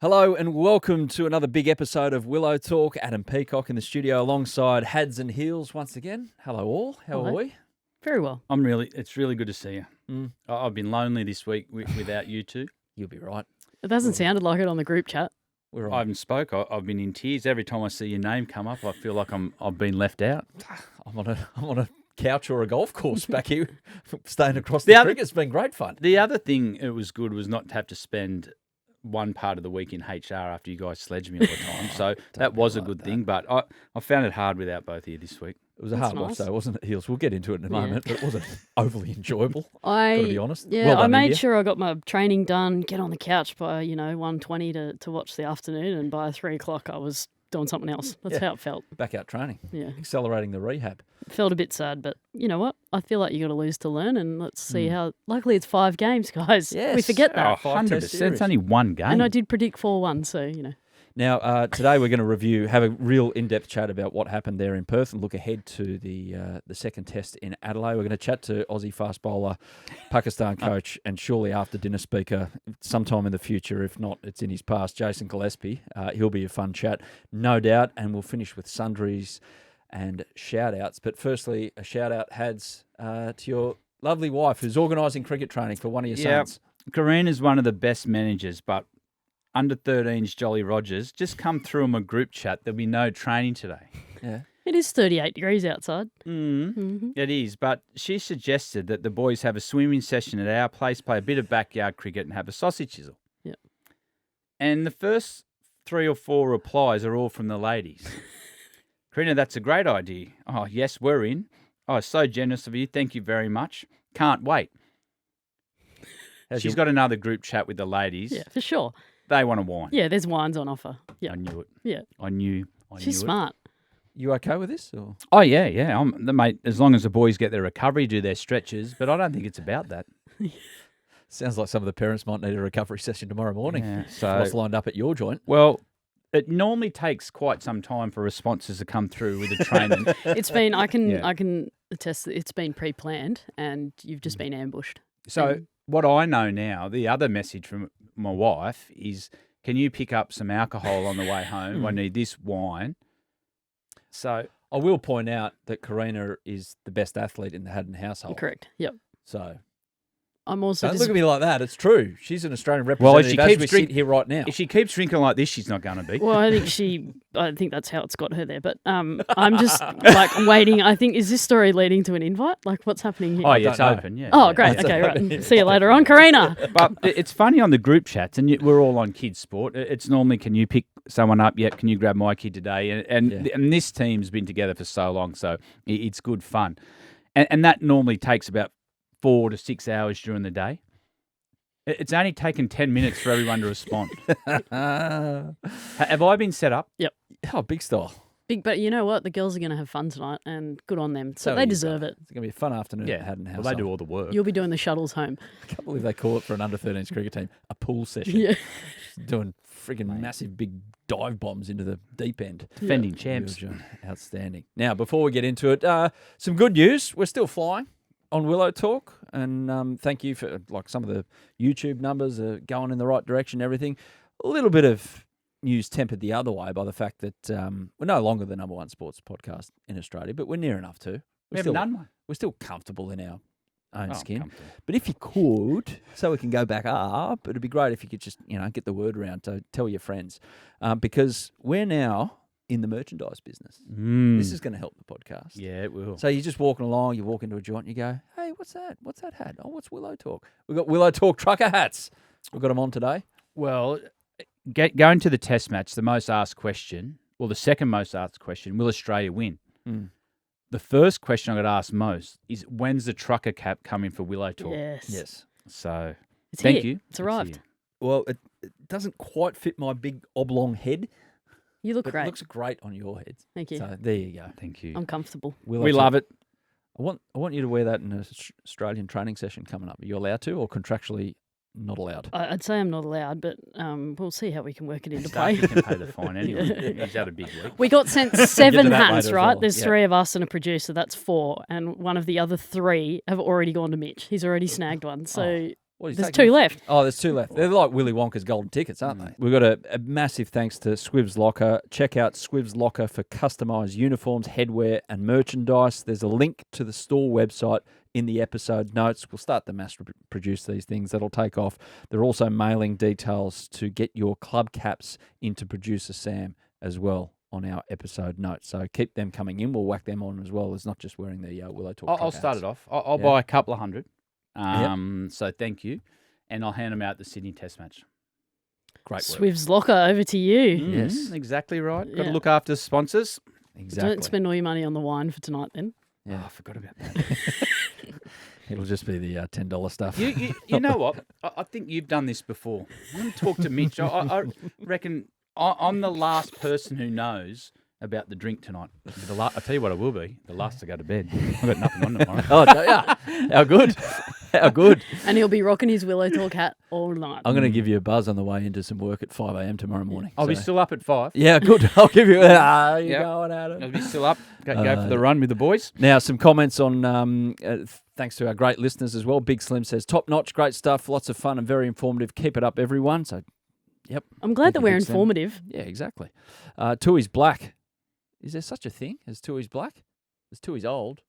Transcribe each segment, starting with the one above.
Hello and welcome to another big episode of Willow Talk. Adam Peacock in the studio alongside Haddin and Heels once again. Hello all. How are we? Very well. It's really good to see you. I've been lonely this week without you two. You'll be right. It doesn't sound like it on the group chat. I haven't spoke. I've been in tears. Every time I see your name come up, I feel like I've been left out. I'm on a couch or a golf course back here, staying across the cricket. It's been great fun. The other thing it was good was not to have to spend one part of the week in HR after you guys sledged me all the time. So that was a good thing, but I found it hard without both of you this week. It was a hard watch though, wasn't it, Heels? We'll get into it in a moment, but it wasn't overly enjoyable. Gotta be honest. Yeah, well done, I made India. sure I got my training done, get on the couch by 1:20 to watch the afternoon, and by 3 o'clock I was doing something else. That's how it felt. Back out training. Yeah, Accelerating the rehab. it felt a bit sad, but you know what? I feel like you got to lose to learn, and let's see how. Luckily, it's 5 games, guys. Yes. We forget that. 100%. It's only one game. And I did predict 4-1, so Now, today we're going to have a real in-depth chat about what happened there in Perth and look ahead to the second test in Adelaide. We're going to chat to Aussie fast bowler, Pakistan coach, and surely after dinner speaker sometime in the future. If not, it's in his past, Jason Gillespie. He'll be a fun chat, no doubt. And we'll finish with sundries and shout-outs. But firstly, a shout-out, Hads, to your lovely wife who's organising cricket training for one of your sons. Karina's one of the best managers, but under 13s Jolly Rogers, just come through on my group chat. There'll be no training today. Yeah. it is 38 degrees outside. It is, but she suggested that the boys have a swimming session at our place, play a bit of backyard cricket and have a sausage chisel. Yep. And the first 3 or 4 replies are all from the ladies. Karina, that's a great idea. Oh, yes, we're in. Oh, so generous of you. Thank you very much. Can't wait. She's got another group chat with the ladies. Yeah, for sure. They want to wine. Yeah, there's wines on offer. Yeah, I knew it. yeah. I knew She's it. smart. You okay with this? Or? Oh, yeah. I'm the mate, as long as the boys get their recovery, do their stretches, but I don't think it's about that. Sounds like some of the parents might need a recovery session tomorrow morning. Yeah, What's lined up at your joint? Well, it normally takes quite some time for responses to come through with the training. It's been I can attest that it's been pre-planned and you've just been ambushed. So what I know now, the other message from my wife is, can you pick up some alcohol on the way home? I need this wine. So I will point out that Karina is the best athlete in the Haddin household. Correct. Yep. So I'm also don't look at me like that. It's true. She's an Australian representative as we sit here right now. If she keeps drinking like this, she's not going to be. Well, I think that's how it's got her there. But I'm just like waiting. I think, is this story leading to an invite? Like, what's happening here? Oh, yeah, it's don't know. open, yeah. Oh, great. Okay, right. See you later on, Karina. But it's funny on the group chats, and we're all on kids' sport. It's normally, can you pick someone up? Yep, can you grab my kid today? And this team's been together for so long, so it's good fun. And that normally takes about 4 to 6 hours during the day. It's only taken 10 minutes for everyone to respond. Have I been set up? Yep. Oh, big style. Big, but you know what? The girls are going to have fun tonight, and good on them. So they deserve it. It's going to be a fun afternoon at Haddin household. Well, they do all the work. You'll be doing the shuttles home. I can't believe they call it for an under-13s cricket team a pool session. Yeah. Doing frigging massive big dive bombs into the deep end. Defending champs. Outstanding. Now, before we get into it, some good news. We're still flying on Willow Talk, and thank you for some of the YouTube numbers are going in the right direction. Everything, a little bit of news tempered the other way by the fact that we're no longer the number one sports podcast in Australia, but we're near enough to. We haven't done one. We're still comfortable in our own skin. Comfortable. But if you could, so we can go back up, it'd be great if you could just get the word around to tell your friends, because we're now in the merchandise business. This is going to help the podcast. Yeah, it will. So you're just walking along, you walk into a joint, and you go, hey, what's that? What's that hat? Oh, what's Willow Talk? We've got Willow Talk trucker hats. We've got them on today. Well, going to the test match, the most asked question, the second most asked question, will Australia win? The first question I got asked most is, when's the trucker cap coming for Willow Talk? Yes. So, It's thank here. you. It's arrived. Well, it doesn't quite fit my big oblong head. You look But great. It looks great on your head. Thank you. So there you go. Thank you. I'm comfortable. We love it. I want you to wear that in an Australian training session coming up. Are you allowed to, or contractually not allowed? I'd say I'm not allowed, but we'll see how we can work it into Starkey play. can pay the fine anyway. He's had a big week. We got sent Get 7 to that hats, later as right? well. There's Yeah. 3 of us and a producer. That's 4, and one of the other 3 have already gone to Mitch. He's already snagged one. So What, he's There's taking 2 left. Oh, there's 2 left. They're like Willy Wonka's golden tickets, aren't they? We've got a massive thanks to Swivs Locker. Check out Swivs Locker for customised uniforms, headwear and merchandise. There's a link to the store website in the episode notes. We'll start to mass produce these things. That'll take off. They're also mailing details to get your club caps into producer Sam as well on our episode notes. So keep them coming in. We'll whack them on as well. It's not just wearing the Willow Talk. I'll start it off. I'll buy a couple of hundred. So thank you. And I'll hand them out at the Sydney Test match. Great work. Swivs Locker, over to you. Yes. Exactly right. Got to Yeah. look after sponsors. Exactly. Don't spend all your money on the wine for tonight then. Yeah. Oh, I forgot about that. It'll just be the $10 stuff. You know what? I think you've done this before. I'm going to talk to Mitch. I reckon I'm the last person who knows about the drink tonight. I'll tell you what I will be. The last to go to bed. I've got nothing on tomorrow. Oh, yeah. How good. How good. And he'll be rocking his Willow Talk hat all night. I'm going to give you a buzz on the way into some work at 5 a.m. tomorrow morning. I'll be So- still up at 5. Yeah, good. I'll give you. You Yep. going at it? I'll be still up. Go for the run with the boys. Now, some comments on, thanks to our great listeners as well. Big Slim says, top notch, great stuff, lots of fun and very informative. Keep it up, everyone. So, yep. I'm glad that Thank you, we're Big Slim. informative. Yeah, exactly. Tui's Black. Is there such a thing as Tui's Black? There's Tui's Old.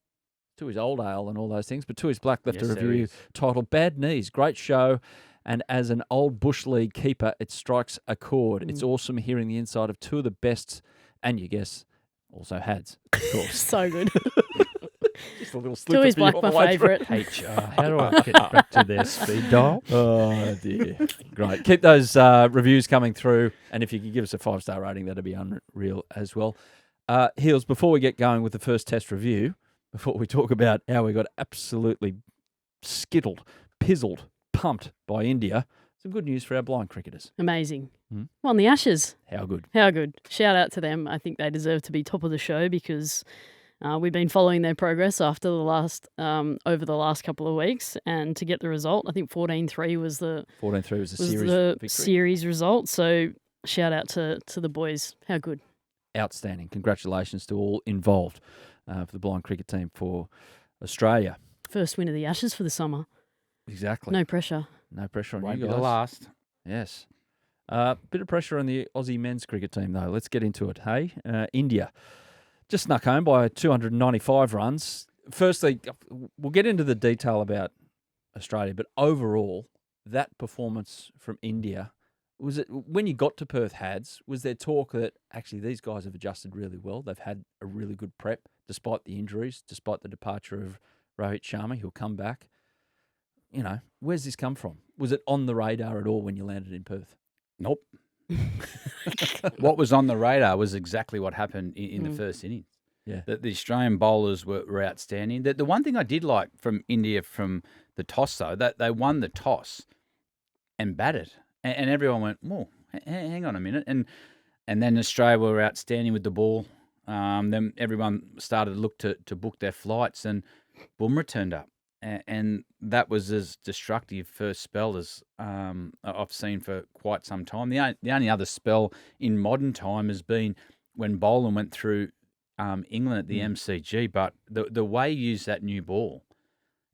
Tui's Old Ale and all those things. But Tui's Black left Yes, a there review is. titled Bad Knees. Great show. And as an old Bush League keeper, it strikes a chord. It's awesome hearing the inside of 2 of the best, and you guess, also Hads, of course. So good. Just a little slip Tui's Black, my favourite. HR. How do I get back to their speed dial? Oh, dear. Great. Keep those reviews coming through. And if you could give us a 5-star rating, that'd be unreal as well. Heels, before we get going with the first test review, before we talk about how we got absolutely skittled, pizzled, pumped by India, some good news for our blind cricketers. Amazing. Hmm? Won the Ashes. How good. How good. Shout out to them. I think they deserve to be top of the show because we've been following their progress after the last over the last couple of weeks, and to get the result, I think 14-3 was the 14-3 was the was series the victory. series result. So shout out to the boys. How good. Outstanding. Congratulations to all involved for the blind cricket team for Australia. First win of the Ashes for the summer. Exactly. No pressure. No pressure on Won't you be guys. the last. Yes. Bit of pressure on the Aussie men's cricket team, though. Let's get into it, hey? India just snuck home by 295 runs. Firstly, we'll get into the detail about Australia, but overall, that performance from India, was it when you got to Perth, Hads, was there talk that actually these guys have adjusted really well? They've had a really good prep despite the injuries, despite the departure of Rohit Sharma, who'll come back. You know, where's this come from? Was it on the radar at all when you landed in Perth? Nope. What was on the radar was exactly what happened in the first innings. Yeah. The Australian bowlers were outstanding. The one thing I did like from India from the toss, though, that they won the toss and batted. And everyone went, whoa, hang on a minute. And then Australia were outstanding with the ball. Then everyone started to look to book their flights, and Bumrah turned up. And that was as destructive first spell as I've seen for quite some time. The only other spell in modern time has been when Boland went through England at the MCG. But the way he used that new ball,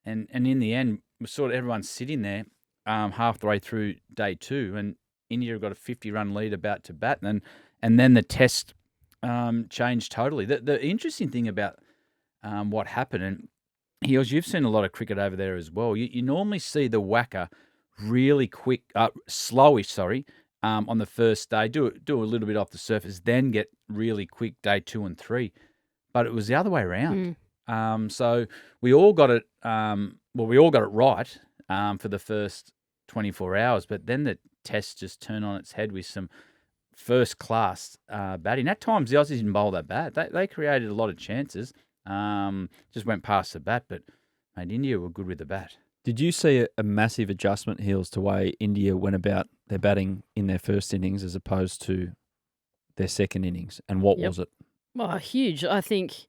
and in the end, sort of everyone's sitting there halfway through day 2, and India got a 50-run lead about to bat, and then the test changed totally. The interesting thing about what happened, and Heels, you've seen a lot of cricket over there as well. You normally see the whacker really quick, slowish, on the first day, do a little bit off the surface, then get really quick day 2 and 3. But it was the other way around. So we all got it. We all got it right for the first 24 hours, but then the test just turned on its head with some first class batting. At times, the Aussies didn't bowl that bad. They created a lot of chances. Just went past the bat, but mate, India were good with the bat. Did you see a massive adjustment, Heels, to way India went about their batting in their first innings as opposed to their second innings? And what was it? Well, huge. I think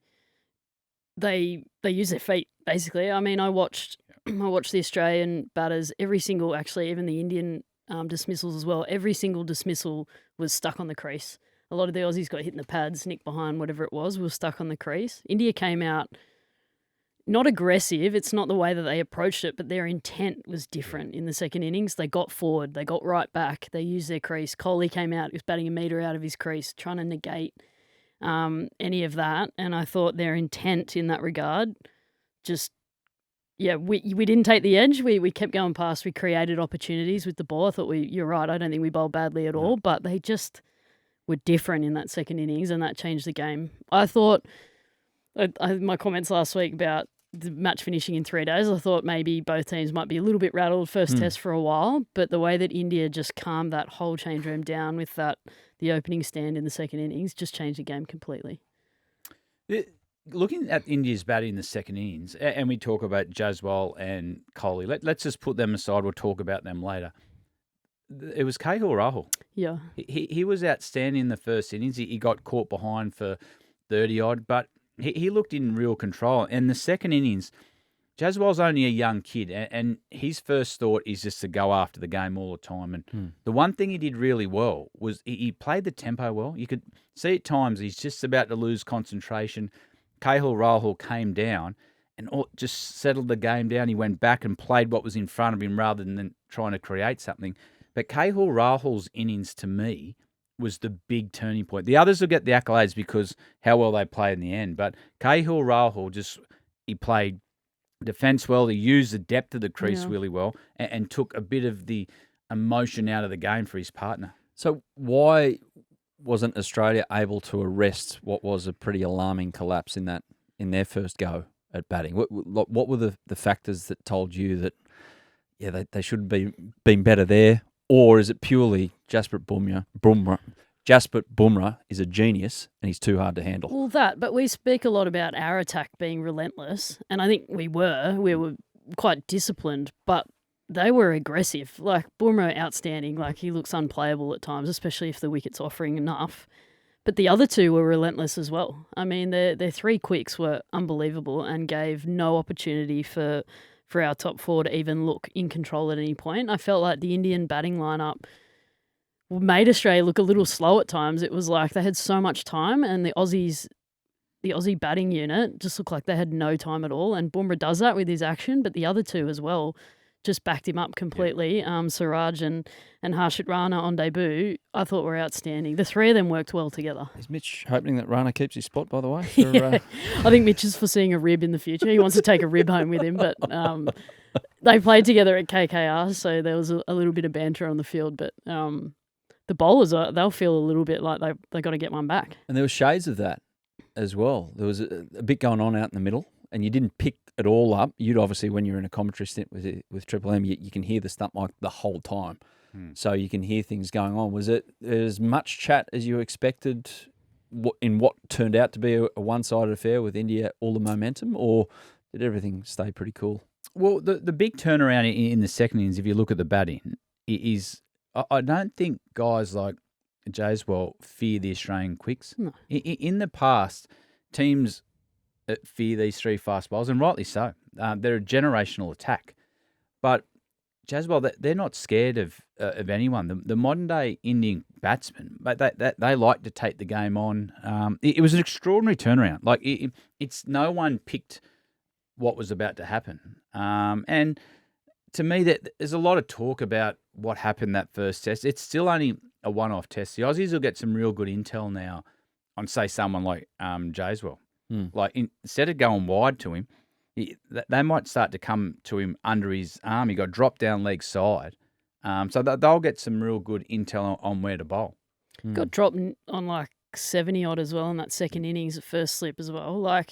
they use their feet basically. I mean, I watched the Australian batters, every single, actually even the Indian dismissals as well. Every single dismissal was stuck on the crease. A lot of the Aussies got hit in the pads, nicked behind, whatever it was stuck on the crease. India came out not aggressive. It's not the way that they approached it, but their intent was different in the second innings. They got forward, they got right back, they used their crease. Kohli came out, he was batting a metre out of his crease, trying to negate any of that. And I thought their intent in that regard just, we didn't take the edge. We kept going past. We created opportunities with the ball. I thought you're right. I don't think we bowled badly at all, but they just were different in that second innings, and that changed the game. I thought, my comments last week about the match finishing in 3 days, I thought maybe both teams might be a little bit rattled first test for a while, but the way that India just calmed that whole change room down with the opening stand in the second innings just changed the game completely. Looking at India's batting in the second innings, and we talk about Bazball and Kohli, let's just put them aside. We'll talk about them later. It was Rahul. Yeah. He was outstanding in the first innings. He got caught behind for 30-odd, but he looked in real control. And the second innings, Bazball's only a young kid, and his first thought is just to go after the game all the time. And the one thing he did really well was he played the tempo well. You could see at times he's just about to lose concentration. Rahul came down and just settled the game down. He went back and played what was in front of him rather than trying to create something. But Rahul's innings, to me, was the big turning point. The others will get the accolades because how well they played in the end. But Rahul he played defence well. He used the depth of the crease really well and took a bit of the emotion out of the game for his partner. So why wasn't Australia able to arrest what was a pretty alarming collapse in their first go at batting? What were the factors that told you that they should have been better there? Or is it purely Jasprit Bumrah is a genius and he's too hard to handle? Well, but we speak a lot about our attack being relentless, and I think we were quite disciplined, but they were aggressive. Like Bumrah, outstanding. Like he looks unplayable at times, especially if the wicket's offering enough. But the other two were relentless as well. I mean, their three quicks were unbelievable and gave no opportunity for our top four to even look in control at any point. I felt like the Indian batting lineup made Australia look a little slow at times. It was like they had so much time, and the Aussie batting unit just looked like they had no time at all. And Bumrah does that with his action, but the other two as well just backed him up completely. Siraj and Harshit Rana on debut, I thought were outstanding. The three of them worked well together. Is Mitch hoping that Rana keeps his spot, by the way? I think Mitch is foreseeing a rib in the future. He wants to take a rib home with him, but they played together at KKR, so there was a little bit of banter on the field. But the bowlers, they'll feel a little bit like they got to get one back. And there were shades of that as well. There was a bit going on out in the middle, and you didn't pick it all up. You'd obviously, when you're in a commentary stint with Triple M, you can hear the stump mic the whole time. So you can hear things going on. Was it as much chat as you expected in what turned out to be a one-sided affair with India, all the momentum, or did everything stay pretty cool? Well, the big turnaround in the second innings, if you look at the batting, is I don't think guys like Bazball fear the Australian quicks. No. In the past, teams fear these three fast bowlers, and rightly so. They're a generational attack. But Bazball, they're not scared of anyone. The modern-day Indian batsmen, they like to take the game on. It was an extraordinary turnaround. Like, it's no one picked what was about to happen. And to me, there's a lot of talk about what happened that first test. It's still only a one-off test. The Aussies will get some real good intel now on, say, someone like Bazball. Like, instead of going wide to him, they might start to come to him under his arm. He got dropped down leg side. So they'll get some real good intel on where to bowl. Got dropped on like 70-odd as well in that second innings at first slip as well. Like,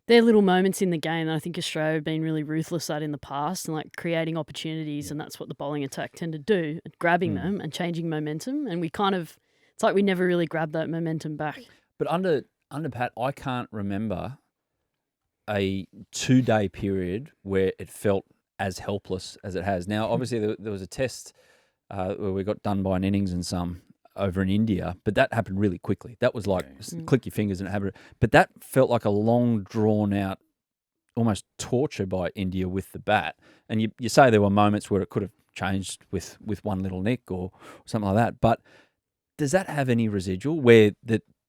they're little moments in the game that I think Australia have been really ruthless at in the past, and like creating opportunities, and that's what the bowling attack tend to do, grabbing them and changing momentum. And it's like we never really grabbed that momentum back. But under Pat, I can't remember a 2-day period where it felt as helpless as it has. Now, obviously, there was a test where we got done by an innings and some over in India, but that happened really quickly. That was like click your fingers and have it. But that felt like a long, drawn-out, almost torture by India with the bat. And you say there were moments where it could have changed with one little nick or something like that. But does that have any residual where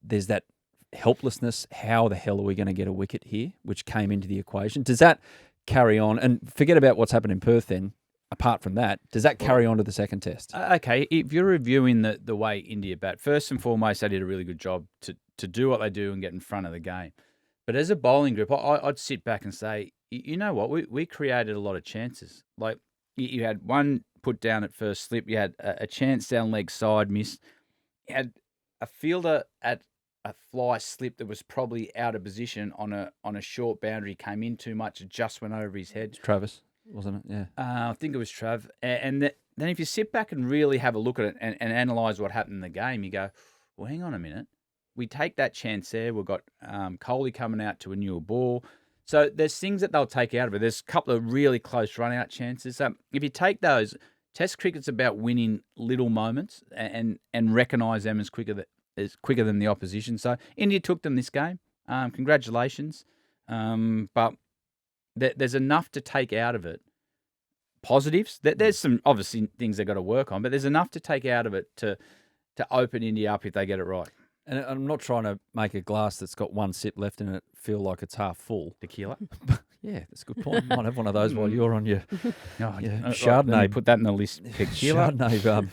there's that helplessness. How the hell are we going to get a wicket here? Which came into the equation. Does that carry on? And forget about what's happened in Perth then. Apart from that, does that carry on to the second test? Okay, if you're reviewing the way India bat, first and foremost, they did a really good job to do what they do and get in front of the game. But as a bowling group, I'd sit back and say, you know what, we created a lot of chances. Like you had one put down at first slip, you had a chance down leg side miss, you had a fielder at a fly slip that was probably out of position on a short boundary, came in too much, it just went over his head. Travis, wasn't it? Yeah. I think it was Trav. And then if you sit back and really have a look at it and analyse what happened in the game, you go, well, hang on a minute. We take that chance there. We've got Kohli coming out to a newer ball. So there's things that they'll take out of it. There's a couple of really close run-out chances. If you take those, Test cricket's about winning little moments and recognise them as quicker than the opposition. So India took them this game. Congratulations. But there's enough to take out of it. Positives. There's some obviously things they've got to work on, but there's enough to take out of it to open India up if they get it right. And I'm not trying to make a glass that's got one sip left in it feel like it's half full. Tequila. Yeah, that's a good point. Might have one of those while you're on your Chardonnay. Chardonnay. Put that in the list. Tequila. Chardonnay.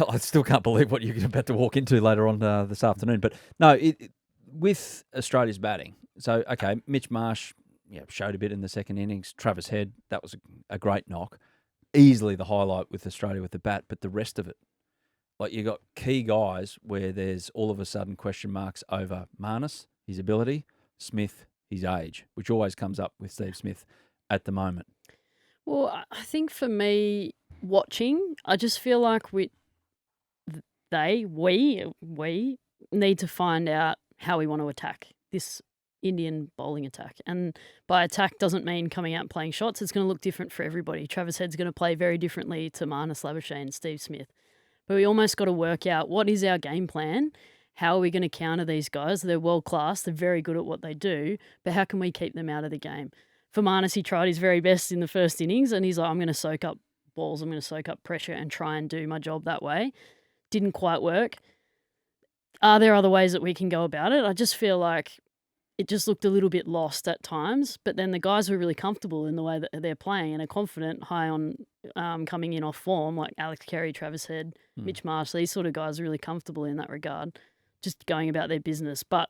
I still can't believe what you're about to walk into later on this afternoon. But no, with Australia's batting. So, okay, Mitch Marsh showed a bit in the second innings. Travis Head, that was a great knock. Easily the highlight with Australia with the bat, but the rest of it. Like you got key guys where there's all of a sudden question marks over Marnus, his ability, Smith, his age, which always comes up with Steve Smith at the moment. Well, I think for me, watching, I just feel like we need to find out how we want to attack this Indian bowling attack. And by attack doesn't mean coming out and playing shots. It's going to look different for everybody. Travis Head's going to play very differently to Marnus Labuschagne and Steve Smith. But we almost got to work out what is our game plan. How are we going to counter these guys? They're world class. They're very good at what they do. But how can we keep them out of the game? For Marnus, he tried his very best in the first innings and he's like, I'm going to soak up balls. I'm going to soak up pressure and try and do my job that way. Didn't quite work. Are there other ways that we can go about it? I just feel like it just looked a little bit lost at times. But then the guys were really comfortable in the way that they're playing and are confident, high on coming in off form, like Alex Carey, Travis Head, Mitch Marsh. These sort of guys are really comfortable in that regard, just going about their business. But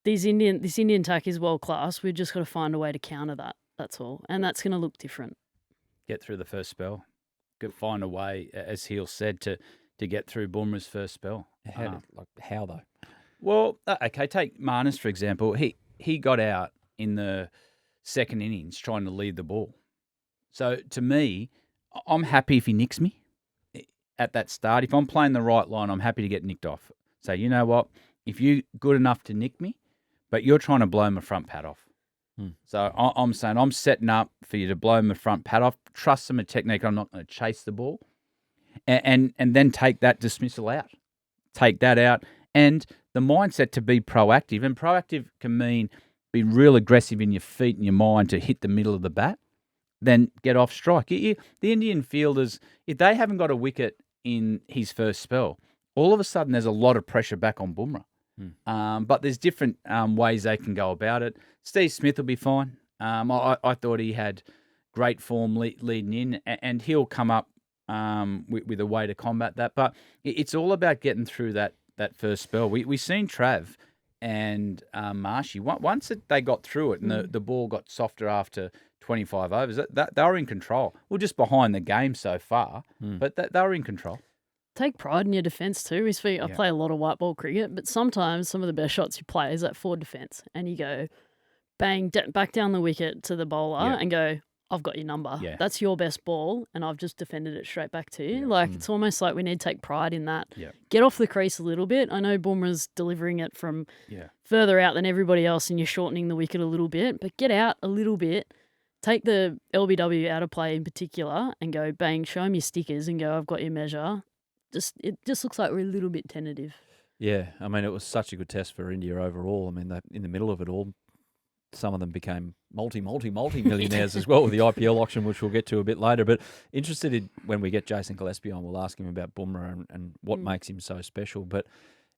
this Indian attack is world class. We've just got to find a way to counter that. That's all. And that's going to look different. Get through the first spell. Find a way, as Heal said, to get through Bumrah's first spell. How though? Well, okay, take Marnus, for example. He got out in the second innings trying to lead the ball. So, to me, I'm happy if he nicks me at that start. If I'm playing the right line, I'm happy to get nicked off. So, you know what? If you're good enough to nick me, but you're trying to blow my front pad off. So, I'm saying I'm setting up for you to blow my front pad off. Trust some of the technique. I'm not going to chase the ball. And then take that dismissal out. Take that out. And the mindset to be proactive. And proactive can mean be real aggressive in your feet and your mind to hit the middle of the bat. Then get off strike. The Indian fielders, if they haven't got a wicket in his first spell, all of a sudden there's a lot of pressure back on Bumrah. But there's different ways they can go about it. Steve Smith will be fine. I thought he had great form leading in, and he'll come up with a way to combat that. But it's all about getting through that first spell. We seen Trav and Marshy. Once they got through it and the ball got softer after 25 overs, they were in control. Well, just behind the game so far, but they were in control. Take pride in your defence too. I play a lot of white ball cricket, but sometimes some of the best shots you play is at forward defence, and you go bang back down the wicket to the bowler and go, I've got your number. Yeah. That's your best ball, and I've just defended it straight back to you. Yeah. It's almost like we need to take pride in that. Yeah. Get off the crease a little bit. I know Bumrah's delivering it from further out than everybody else, and you're shortening the wicket a little bit, but get out a little bit. Take the LBW out of play in particular and go, bang, show them your stickers and go, I've got your measure. It just looks like we're a little bit tentative. Yeah, I mean, it was such a good test for India overall. I mean, in the middle of it all, some of them became multi-millionaires as well with the IPL auction, which we'll get to a bit later. But interested in when we get Jason Gillespie on, we'll ask him about Bumrah and what makes him so special. But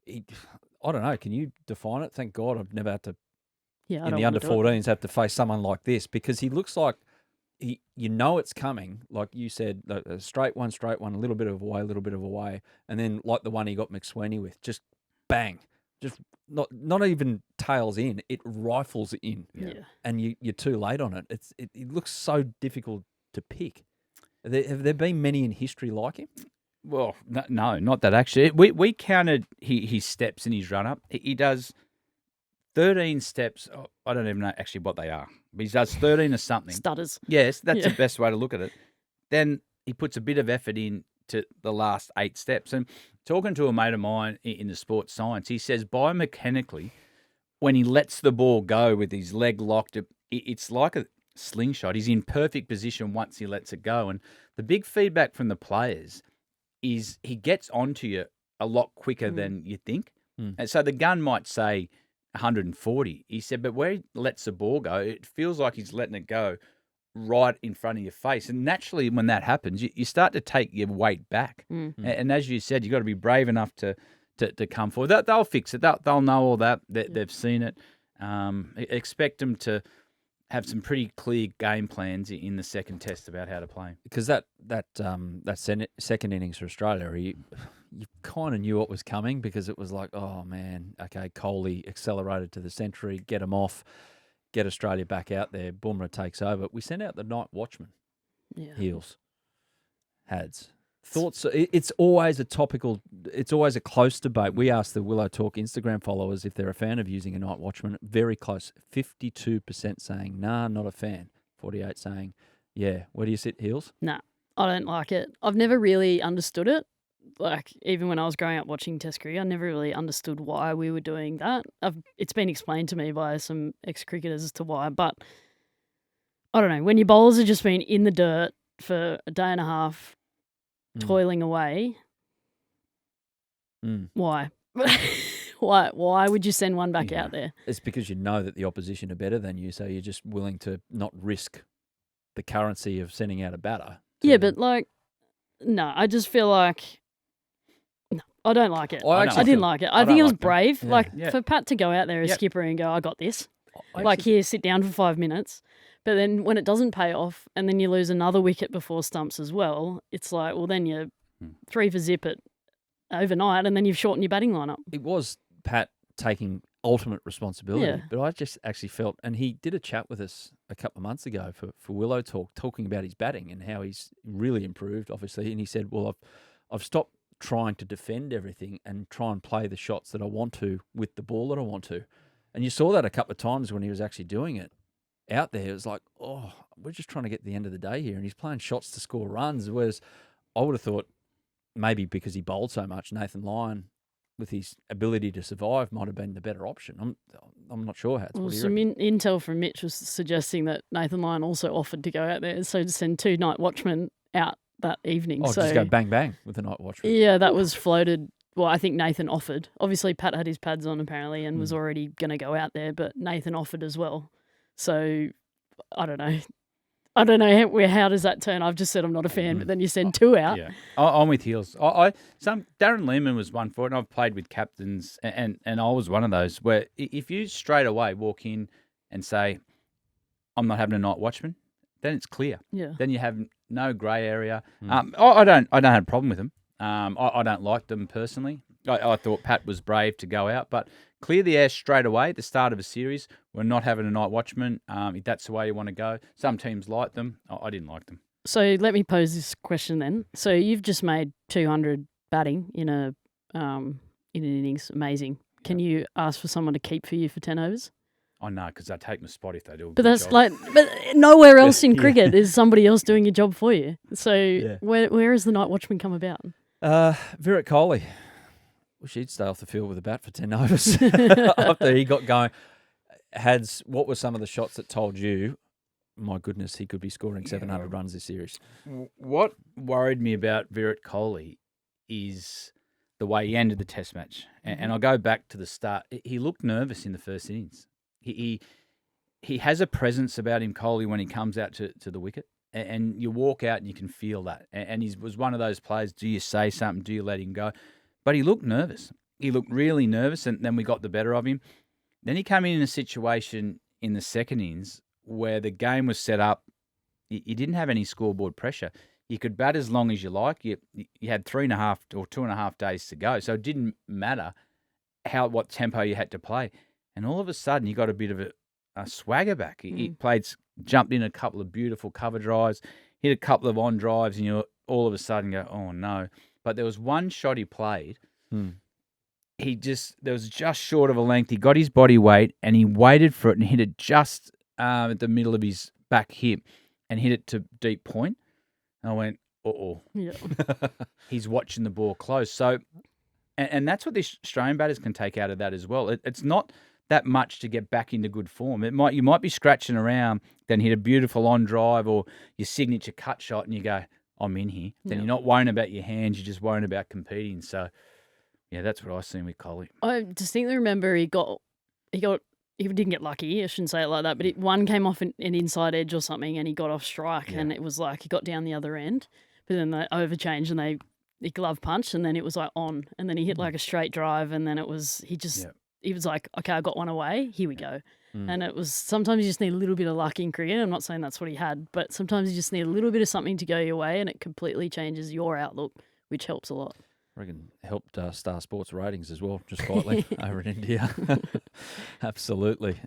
I don't know. Can you define it? Thank God I've never had to, Yeah, I in don't the wanna do it. under-14s, have to face someone like this, because he looks like you know it's coming. Like you said, a straight one, a little bit of away, and then like the one he got McSweeney with, just bang. Just not even tails in, it rifles in. Yeah. And you're too late on it. It looks so difficult to pick. Have there been many in history like him? Well, no, not that actually. We counted his steps in his run-up. He does 13 steps. Oh, I don't even know actually what they are. But he does 13 or something. Stutters. Yes, that's Yeah. the best way to look at it. Then he puts a bit of effort in to the last 8 steps. And talking to a mate of mine in the sports science, he says biomechanically, when he lets the ball go with his leg locked, it's like a slingshot. He's in perfect position once he lets it go. And the big feedback from the players is he gets onto you a lot quicker than you think. And so the gun might say 140. He said, but where he lets the ball go, it feels like he's letting it go right in front of your face. And naturally, when that happens, you start to take your weight back. And as you said, you've got to be brave enough to come forward. They'll fix it. They'll know all that. They've seen it. Expect them to have some pretty clear game plans in the second test about how to play. Because that second innings for Australia, you kind of knew what was coming, because it was like, oh man, okay, Kohli accelerated to the century, get him off, get Australia back out there. Bumrah takes over. We sent out the night watchman. Heels, Hads. Thoughts? It's always a topical. It's always a close debate. We asked the Willow Talk Instagram followers if they're a fan of using a night watchman. Very close. 52% saying nah, not a fan. 48 saying yeah. Where do you sit, Heels? Nah, I don't like it. I've never really understood it. Like, even when I was growing up watching Test cricket, I never really understood why we were doing that. It's been explained to me by some ex-cricketers as to why, but I don't know. When your bowlers have just been in the dirt for a day and a half, toiling away, why? Why would you send one back out there? It's because you know that the opposition are better than you, so you're just willing to not risk the currency of sending out a batter. Yeah, but like, no, I just feel like, no, I don't like it. I didn't like it. I think it was brave. For Pat to go out there as skipper and go, I got this. Here, sit down for 5 minutes. But then when it doesn't pay off and then you lose another wicket before stumps as well, it's like, well, then you're 3 for zip it overnight and then you've shortened your batting lineup. It was Pat taking ultimate responsibility, but I just actually felt, and he did a chat with us a couple of months ago for Willow Talk, talking about his batting and how he's really improved, obviously. And he said, well, I've stopped trying to defend everything and try and play the shots that I want to with the ball that I want to. And you saw that a couple of times when he was actually doing it out there. It was like, oh, we're just trying to get to the end of the day here, and he's playing shots to score runs, whereas I would have thought maybe because he bowled so much, Nathan Lyon, with his ability to survive, might have been the better option. I'm not sure, Hats. Well, some intel from Mitch was suggesting that Nathan Lyon also offered to go out there, so to send 2 night watchmen out that evening. Oh, so just go bang bang with the night watchman. Yeah, that was floated. Well, I think Nathan offered. Obviously, Pat had his pads on apparently and was already going to go out there, but Nathan offered as well. So I don't know. How does that turn? I've just said I'm not a fan, but then you send 2 out. Yeah, I'm with Heels. Darren Lehman was one for it, and I've played with captains, and I was one of those where if you straight away walk in and say, I'm not having a night watchman, then it's clear. Yeah. Then you have no grey area. I don't have a problem with them. I don't like them personally. I thought Pat was brave to go out, but clear the air straight away at the start of a series. We're not having a night watchman. If that's the way you want to go. Some teams like them. I didn't like them. So let me pose this question then. So you've just made 200 batting in an innings. Amazing. Can you ask for someone to keep for you for 10 overs? I know, because I take my spot if they do. But that's job. But nowhere else in cricket is somebody else doing your job for you. So where has the night watchman come about? Virat Kohli. Wish he'd stay off the field with a bat for 10 overs after he got going. What were some of the shots that told you, my goodness, he could be scoring 700 runs this series? What worried me about Virat Kohli is the way he ended the Test match. And I'll go back to the start. He looked nervous in the first innings. He has a presence about him, Kohli, when he comes out to the wicket. And you walk out and you can feel that. And he was one of those players, do you say something? Do you let him go? But he looked nervous. he looked really nervous, and then we got the better of him. Then he came in a situation in the second innings where the game was set up. You didn't have any scoreboard pressure. You could bat as long as you like. You had 3.5 or 2.5 days to go, so it didn't matter what tempo you had to play. And all of a sudden, you got a bit of a swagger back. He jumped in a couple of beautiful cover drives, hit a couple of on drives, and you all of a sudden go, oh no. But there was one shot he played. There was just short of a length. He got his body weight and he waited for it and hit it just at the middle of his back hip and hit it to deep point. And I went, uh-oh. Yeah. He's watching the ball close. So, and that's what the Australian batters can take out of that as well. It's not that much to get back into good form. You might be scratching around, then hit a beautiful on drive or your signature cut shot and you go, I'm in here. Then you're not worrying about your hands, you're just worrying about competing. So, yeah, that's what I seen with Kohli. I distinctly remember he didn't get lucky. I shouldn't say it like that, but one came off an inside edge or something, and he got off strike, and it was like he got down the other end. But then they overchanged and he glove punched, and then it was like on, and then he hit like a straight drive, and then he was like, okay, I got one away. Here we go. And it was sometimes you just need a little bit of luck in cricket. I'm not saying that's what he had, but sometimes you just need a little bit of something to go your way, and it completely changes your outlook, which helps a lot. I reckon helped Star Sports ratings as well, just slightly over in India. Absolutely.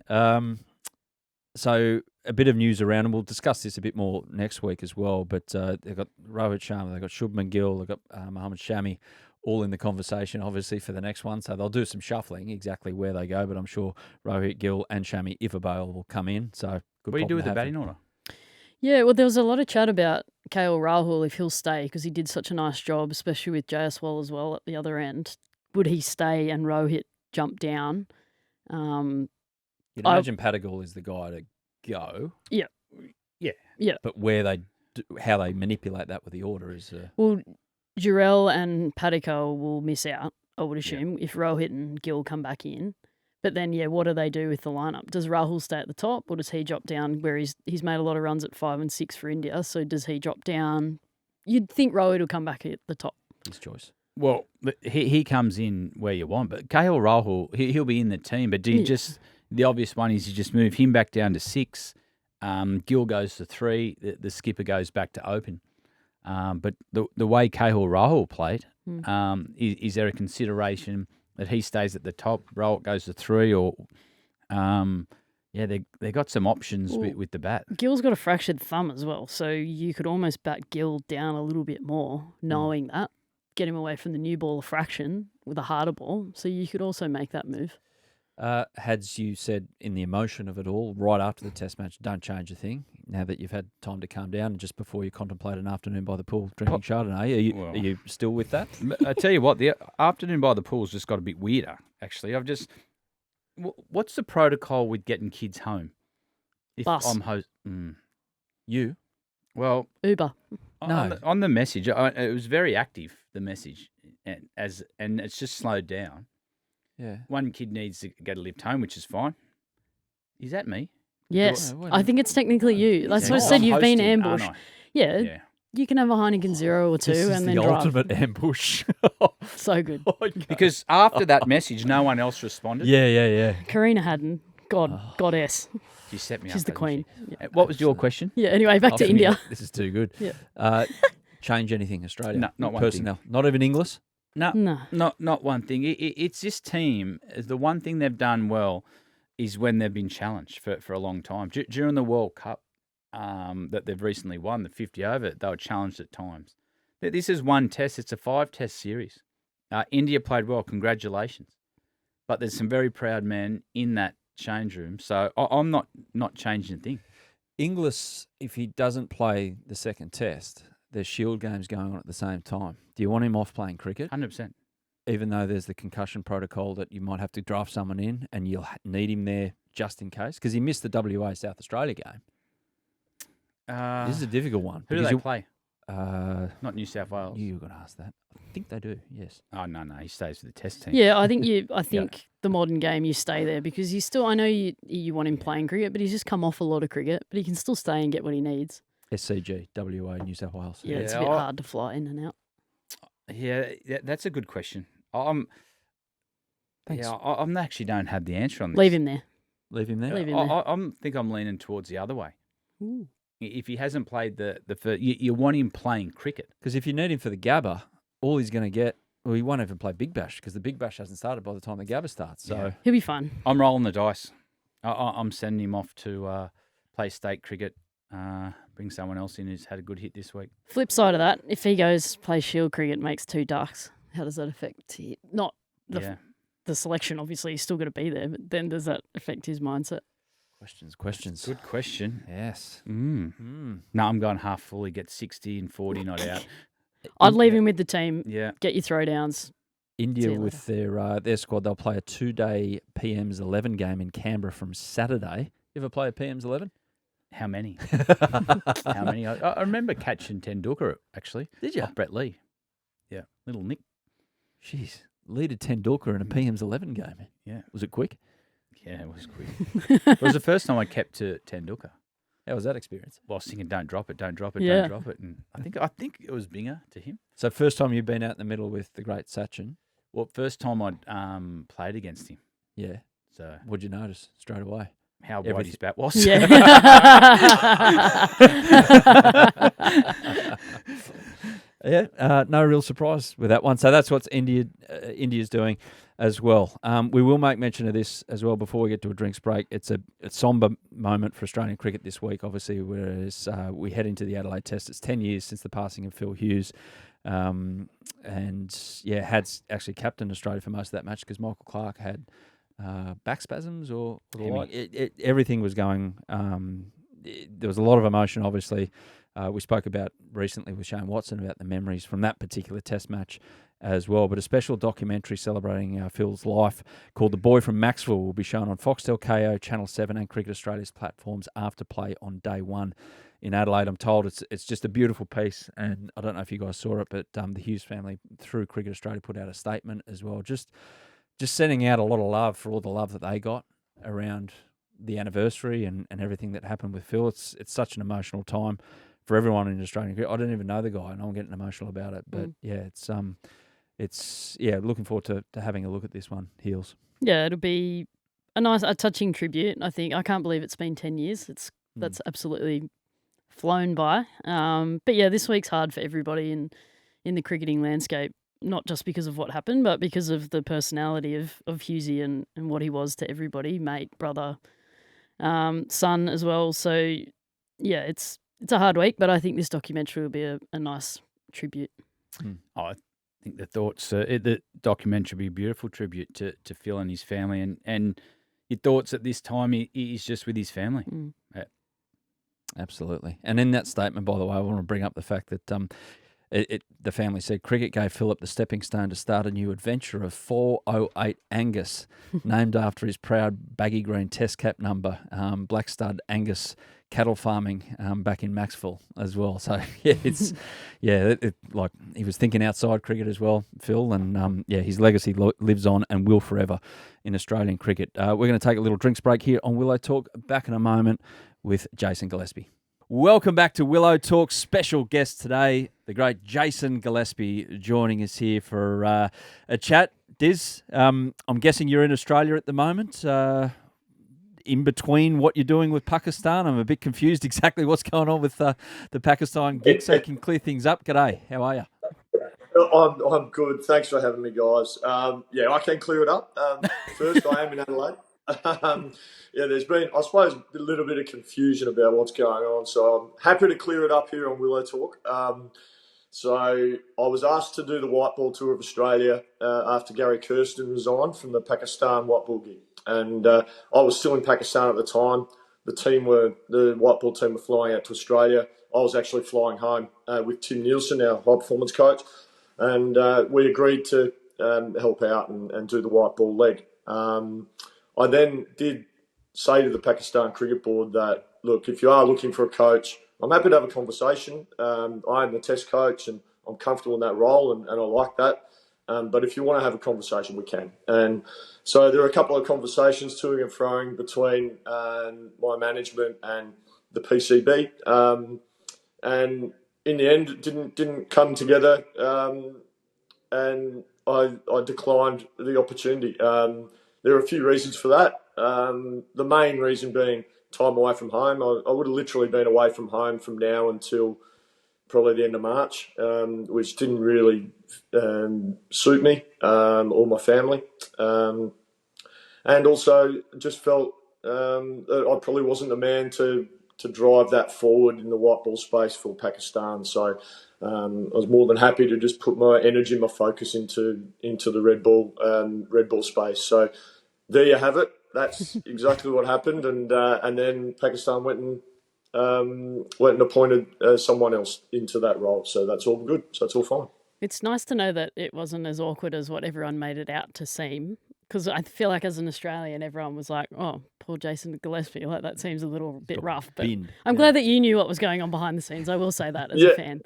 So a bit of news around, and we'll discuss this a bit more next week as well, but they've got Rohit Sharma, they've got Shubman Gill, they've got Mohammad Shami, all in the conversation, obviously, for the next one. So they'll do some shuffling exactly where they go, but I'm sure Rohit, Gill and Shami, if available, will come in. So good. What do you do with the batting order? Yeah, well, there was a lot of chat about KL Rahul, if he'll stay, because he did such a nice job, especially with Jasprit as well at the other end. Would he stay and Rohit jump down? You'd imagine Patagal is the guy to go. Yeah. Yeah. But how they manipulate that with the order is... Well, Jurel and Patagal will miss out, I would assume, if Rohit and Gill come back in. But then, what do they do with the lineup? Does Rahul stay at the top, or does he drop down where he's made a lot of runs at 5 and 6 for India? So does he drop down? You'd think Rohit will come back at the top. His choice. Well, he comes in where you want, but KL Rahul, he'll be in the team. But do you the obvious one is you just move him back down to 6. Gill goes to 3. The skipper goes back to open. But the way KL Rahul played, is there a consideration that he stays at the top, Rahul goes to 3, or they got some options with the bat. Gill's got a fractured thumb as well, so you could almost bat Gill down a little bit more, knowing that, get him away from the new ball of fraction with a harder ball. So you could also make that move. Hads, you said in the emotion of it all, right after the Test match, don't change a thing. Now that you've had time to calm down, and just before you contemplate an afternoon by the pool drinking Chardonnay, are you still with that? I tell you what, the afternoon by the pool's just got a bit weirder. Actually, what's the protocol with getting kids home? If Bus. You? Well, Uber. No. On the message, it was very active. The message, and it's just slowed down. Yeah. One kid needs to get a lift home, which is fine. Is that me? Yes. I think it's technically you. That's what I said. You've been ambushed. Yeah. You can have a Heineken 0 or 2 and then the drive. ultimate ambush. So good. Because after that message, no one else responded. Yeah. Karina Haddin, goddess. She set me up. She's the queen. Yeah. What was your question? Yeah, anyway, back to India. This is too good. Yeah. Change anything, Australia? No, not one personnel. Thing. Not even Inglis? No, not one thing. It's this team. The one thing they've done well is when they've been challenged for a long time. During the World Cup that they've recently won, the 50 over, they were challenged at times. This is one test. It's a 5-test series. India played well. Congratulations. But there's some very proud men in that change room. So I'm not changing a thing. Inglis, if he doesn't play the second test, there's Shield games going on at the same time. Do you want him off playing cricket? 100%. Even though there's the concussion protocol that you might have to draft someone in and you'll need him there just in case? Because he missed the WA South Australia game. This is a difficult one. Who do they play? Not New South Wales. You were going to ask that. I think they do, yes. Oh, no, he stays with the Test team. Yeah, I think the modern game, you stay there because you still, I know you want him playing cricket, but he's just come off a lot of cricket, but he can still stay and get what he needs. SCG, WA, New South Wales. Yeah, it's a bit hard to fly in and out. Yeah, that's a good question. Thanks. Yeah, I actually don't have the answer on this. Leave him there. Leave him there. Leave him there. I think I'm leaning towards the other way. Ooh. If he hasn't played the first, you want him playing cricket. Because if you need him for the Gabba, all he's going to get, well, he won't even play Big Bash because the Big Bash hasn't started by the time the Gabba starts. So Yeah. He'll be fine. I'm rolling the dice. I'm sending him off to play state cricket. Bring someone else in who's had a good hit this week. Flip side of that, if he goes play Shield cricket, makes 2 ducks, how does that affect not the selection? Obviously, he's still going to be there, but then does that affect his mindset? questions. Good question. Yes. No, I'm going half full. He gets 60 and 40 not out. I'd leave him with the team. Yeah. Get your throwdowns. See India you with their squad, they'll play a 2-day PM's 11 game in Canberra from Saturday. You ever play a PM's 11? How many? How many? I remember catching Tendulkar, actually. Did you? Off Brett Lee. Yeah. Little Nick. Jeez. Leader Tendulkar in a PM's 11 game. Yeah. Was it quick? Yeah, it was quick. It was the first time I kept to Tendulkar. How was that experience? Well, I was thinking, don't drop it, don't drop it, Yeah. don't drop it. And I think it was Binger to him. So first time you've been out in the middle with the great Sachin. Well, first time I'd played against him. Yeah. So What'd you notice straight away? how wide Everything. his bat was. Yeah. Yeah, no real surprise with that one. So that's what India's doing as well. We will make mention of this as well before we get to a drinks break. It's a somber moment for Australian cricket this week, obviously, whereas we head into the Adelaide Test. It's 10 years since the passing of Phil Hughes. And, yeah, Had's actually captained Australia for most of that match because Michael Clark had back spasms or the like. Everything was going. There was a lot of emotion, obviously. We spoke about recently with Shane Watson about the memories from that particular test match as well. But a special documentary celebrating Phil's life called The Boy from Maxwell will be shown on Foxtel, KO, Channel 7 and Cricket Australia's platforms after play on day one in Adelaide. I'm told it's just a beautiful piece, and I don't know if you guys saw it, but the Hughes family through Cricket Australia put out a statement as well, just sending out a lot of love for all the love that they got around the anniversary and everything that happened with Phil. It's such an emotional time for everyone in Australian cricket. I don't even know the guy, and I'm getting emotional about it. But yeah, it's looking forward to having a look at this one. Heels. Yeah, it'll be a touching tribute. I think I can't believe it's been 10 years. That's absolutely flown by. But yeah, this week's hard for everybody in the cricketing landscape. Not just because of what happened, but because of the personality of Hughesy and what he was to everybody, mate, brother, son as well. So yeah, it's a hard week, but I think this documentary will be a nice tribute. I think the documentary will be a beautiful tribute to Phil and his family, and your thoughts at this time he's just with his family. Yeah. Absolutely. And in that statement, by the way, I want to bring up the fact that the family said cricket gave Phillip the stepping stone to start a new adventure of 408 Angus, named after his proud baggy green test cap number, black stud Angus cattle farming back in Maxwell as well. So yeah, like he was thinking outside cricket as well, Phil, and his legacy lives on and will forever in Australian cricket. We're going to take a little drinks break here on Willow Talk. Back in a moment with Jason Gillespie. Welcome back to Willow Talk. Special guest today, the great Jason Gillespie, joining us here for a chat. Diz, I'm guessing you're in Australia at the moment, in between what you're doing with Pakistan. I'm a bit confused exactly what's going on with the Pakistan gig, so you can clear things up. G'day, how are you? I'm good. Thanks for having me, guys. I can clear it up. First, I am in Adelaide. There's been, I suppose, a little bit of confusion about what's going on. So I'm happy to clear it up here on Willow Talk. So I was asked to do the white ball tour of Australia after Gary Kirsten resigned from the Pakistan white ball gig. And I was still in Pakistan at the time. The white ball team were flying out to Australia. I was actually flying home with Tim Nielsen, our high performance coach. And we agreed to help out and do the white ball leg. I then did say to the Pakistan Cricket Board that, look, if you are looking for a coach, I'm happy to have a conversation. I am the test coach and I'm comfortable in that role and I like that. But if you want to have a conversation, we can. And so there are a couple of conversations toing and froing between my management and the PCB. And in the end, it didn't come together. And I declined the opportunity. There are a few reasons for that. The main reason being time away from home. I would have literally been away from home from now until probably the end of March, which didn't really suit me or my family. And also just felt that I probably wasn't the man to drive that forward in the white ball space for Pakistan. So I was more than happy to just put my energy, my focus into the red ball space. So there you have it. That's exactly what happened, and then Pakistan went and appointed someone else into that role. So that's all good. So it's all fine. It's nice to know that it wasn't as awkward as what everyone made it out to seem. Because I feel like as an Australian, everyone was like, "Oh, poor Jason Gillespie, like that seems a little bit rough." But I'm glad that you knew what was going on behind the scenes. I will say that as a fan.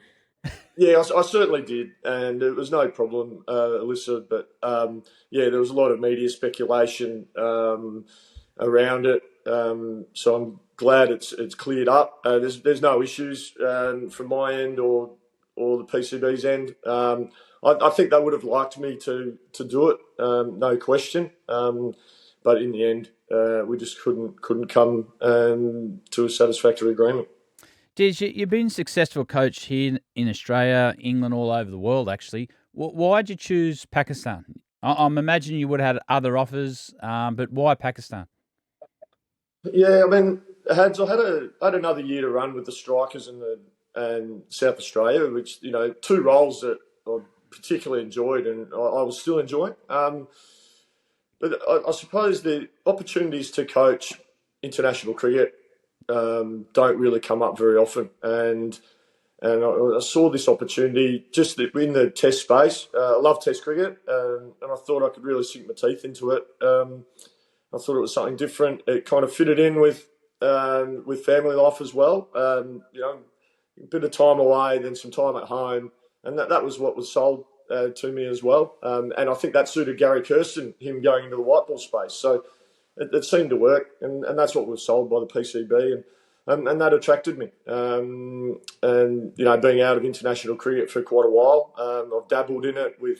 Yeah, I certainly did, and it was no problem, Alyssa. But there was a lot of media speculation around it. So I'm glad it's cleared up. There's no issues from my end or the PCB's end. I think they would have liked me to do it, no question. But in the end, we just couldn't come to a satisfactory agreement. Diz, you've been a successful coach here in Australia, England, all over the world, actually. Why did you choose Pakistan? I'm imagining you would have had other offers, but why Pakistan? Yeah, I mean, I had another year to run with the Strikers and South Australia, which, two roles that I particularly enjoyed and I was still enjoying. But I suppose the opportunities to coach international cricket don't really come up very often, and I saw this opportunity just in the Test space. I love Test cricket, and I thought I could really sink my teeth into it. I thought it was something different. It kind of fitted in with family life as well. A bit of time away, then some time at home, and that was what was sold to me as well. And I think that suited Gary Kirsten, him going into the white ball space. So it seemed to work, and that's what was sold by the PCB, and that attracted me. And being out of international cricket for quite a while, I've dabbled in it with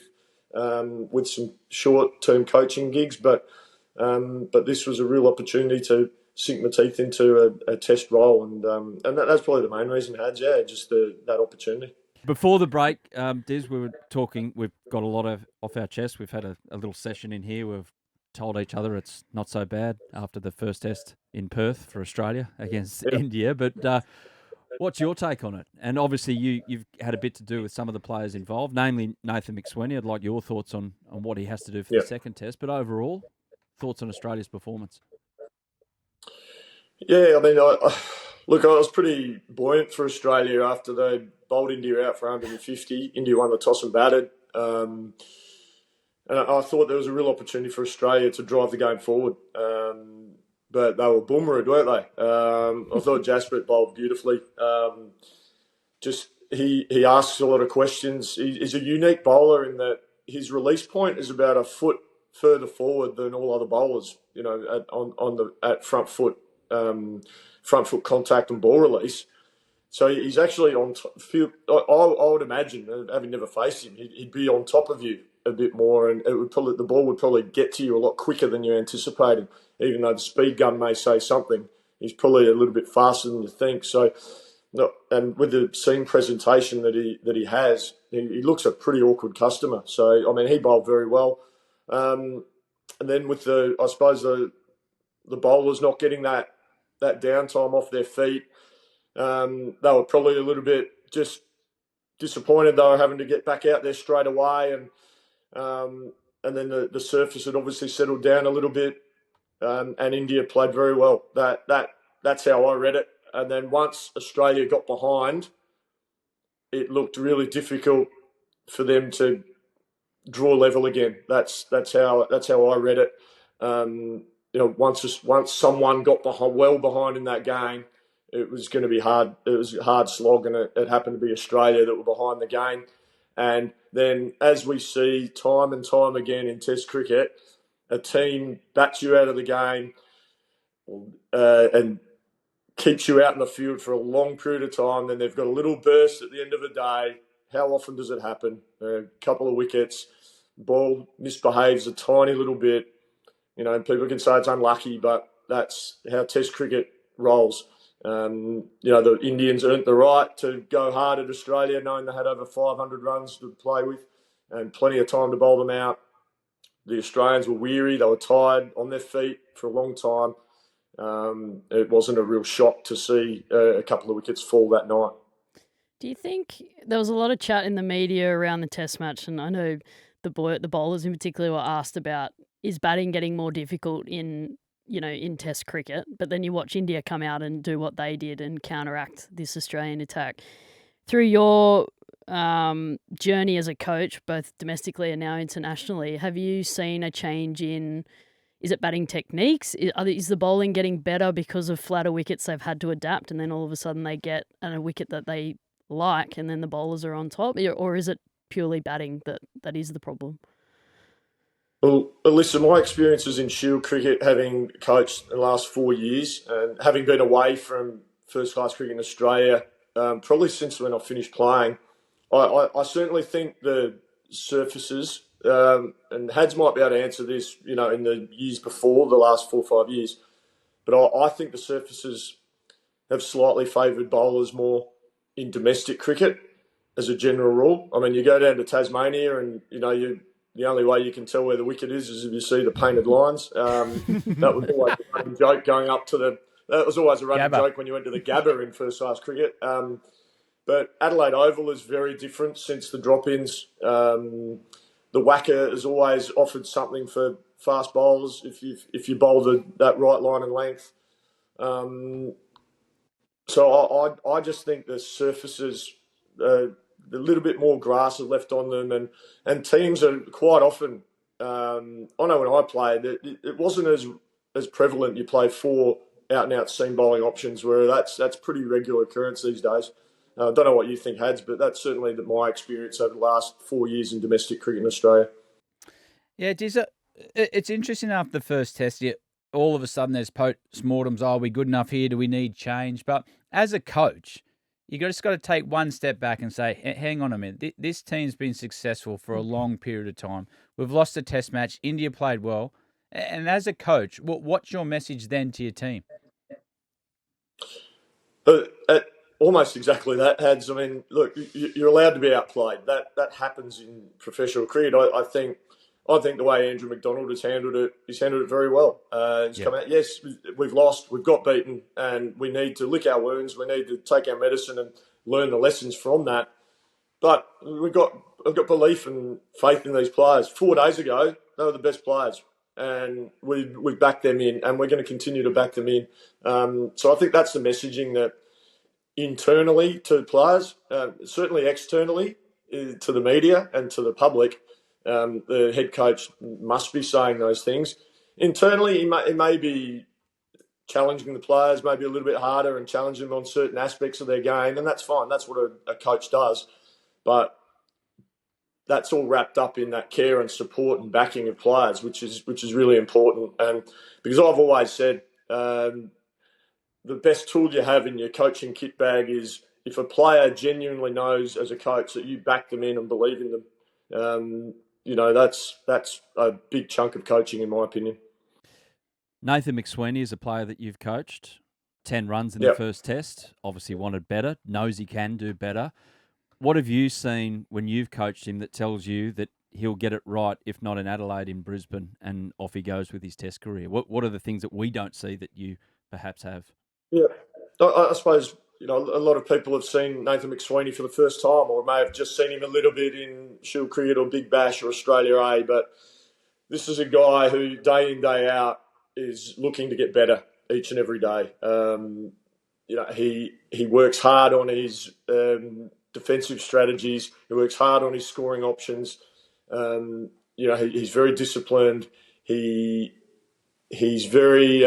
some short-term coaching gigs, but this was a real opportunity to sink my teeth into a Test role, and that's probably the main reason, Hads. Yeah, just that opportunity. Before the break, Diz, we were talking. We've got a lot off our chest. We've had a little session in here. We've told each other it's not so bad after the first Test in Perth for Australia against India. But what's your take on it? And obviously, you've had a bit to do with some of the players involved, namely Nathan McSweeney. I'd like your thoughts on what he has to do for the second Test. But overall, thoughts on Australia's performance? Yeah, I mean, I was pretty buoyant for Australia after they bowled India out for 150. India won the toss and batted. And I thought there was a real opportunity for Australia to drive the game forward. But they were Bumrah, weren't they? I thought Jasprit bowled beautifully. He asks a lot of questions. He's a unique bowler in that his release point is about a foot further forward than all other bowlers. At front foot contact and ball release. So he's actually on top. I would imagine, having never faced him, he'd be on top of you a bit more, and the ball would probably get to you a lot quicker than you anticipated. Even though the speed gun may say something, he's probably a little bit faster than you think. So, and with the seam presentation that he has, he looks a pretty awkward customer. So, I mean, he bowled very well. And then with the bowlers not getting that downtime off their feet, they were probably a little bit just disappointed they were having to get back out there straight away, and then the surface had obviously settled down a little bit, and India played very well. That's how I read it. And then once Australia got behind, it looked really difficult for them to draw level again. That's how I read it. Once someone got behind in that game, it was going to be hard. It was a hard slog, and it happened to be Australia that were behind the game. And then, as we see time and time again in Test cricket, a team bats you out of the game and keeps you out in the field for a long period of time. Then they've got a little burst at the end of the day. How often does it happen? A couple of wickets. ball misbehaves a tiny little bit, people can say it's unlucky, but that's how Test cricket rolls. The Indians earned the right to go hard at Australia, knowing they had over 500 runs to play with and plenty of time to bowl them out. The Australians were weary. They were tired, on their feet for a long time. It wasn't a real shock to see a couple of wickets fall that night. Do you think there was a lot of chat in the media around the Test match, and I know the bowlers in particular were asked about, is batting getting more difficult in Test cricket? But then you watch India come out and do what they did and counteract this Australian attack. Through your journey as a coach, both domestically and now internationally, have you seen a change in, is it batting techniques? Is the bowling getting better because of flatter wickets they've had to adapt, and then all of a sudden they get a wicket that they like and then the bowlers are on top? Or is it purely batting that is the problem? Well, listen, my experiences in Shield cricket, having coached the last 4 years and having been away from first-class cricket in Australia, probably since when I finished playing, I certainly think the surfaces, and Hads might be able to answer this, in the years before, the last 4 or 5 years, but I think the surfaces have slightly favoured bowlers more in domestic cricket as a general rule. I mean, you go down to Tasmania and, the only way you can tell where the wicket is if you see the painted lines. That was always a running joke going up to that was always a running joke when you went to the Gabba in first-class cricket. But Adelaide Oval is very different since the drop-ins. The whacker has always offered something for fast bowlers if you bowl that right line and length. So I just think the surfaces, a little bit more grass is left on them, and teams are quite often. I know when I played, it wasn't as prevalent. You play 4 out-and-out seam bowling options, where that's pretty regular occurrence these days. I don't know what you think, Hads, but that's certainly my experience over the last 4 years in domestic cricket in Australia. Yeah, it's interesting after the first test, all of a sudden there's post-mortems, are we good enough here? Do we need change? But as a coach, you just got to take one step back and say, hang on a minute, this team's been successful for a long period of time. We've lost a test match. India played well. And as a coach, what's your message then to your team? Almost exactly that, Hads. I mean, look, you're allowed to be outplayed. That happens in professional cricket. I think the way Andrew McDonald has handled it, he's handled it very well. He's come out, yes, we've lost, we've got beaten, and we need to lick our wounds. We need to take our medicine and learn the lessons from that. But I've got belief and faith in these players. 4 days ago, they were the best players, and we've backed them in, and we're going to continue to back them in. So I think that's the messaging that internally to players, certainly externally to the media and to the public, the head coach must be saying those things. Internally, he may be challenging the players, maybe a little bit harder, and challenging them on certain aspects of their game, and that's fine. That's what a coach does. But that's all wrapped up in that care and support and backing of players, which is really important. And because I've always said, the best tool you have in your coaching kit bag is if a player genuinely knows as a coach that you back them in and believe in them. That's a big chunk of coaching, in my opinion. Nathan McSweeney is a player that you've coached. 10 runs in the first test. Obviously wanted better. Knows he can do better. What have you seen when you've coached him that tells you that he'll get it right, if not in Adelaide, in Brisbane, and off he goes with his test career? What are the things that we don't see that you perhaps have? Yeah, I suppose a lot of people have seen Nathan McSweeney for the first time, or may have just seen him a little bit in Shield cricket or Big Bash or Australia A. But this is a guy who day in, day out is looking to get better each and every day. He works hard on his defensive strategies. He works hard on his scoring options. He's very disciplined. He's very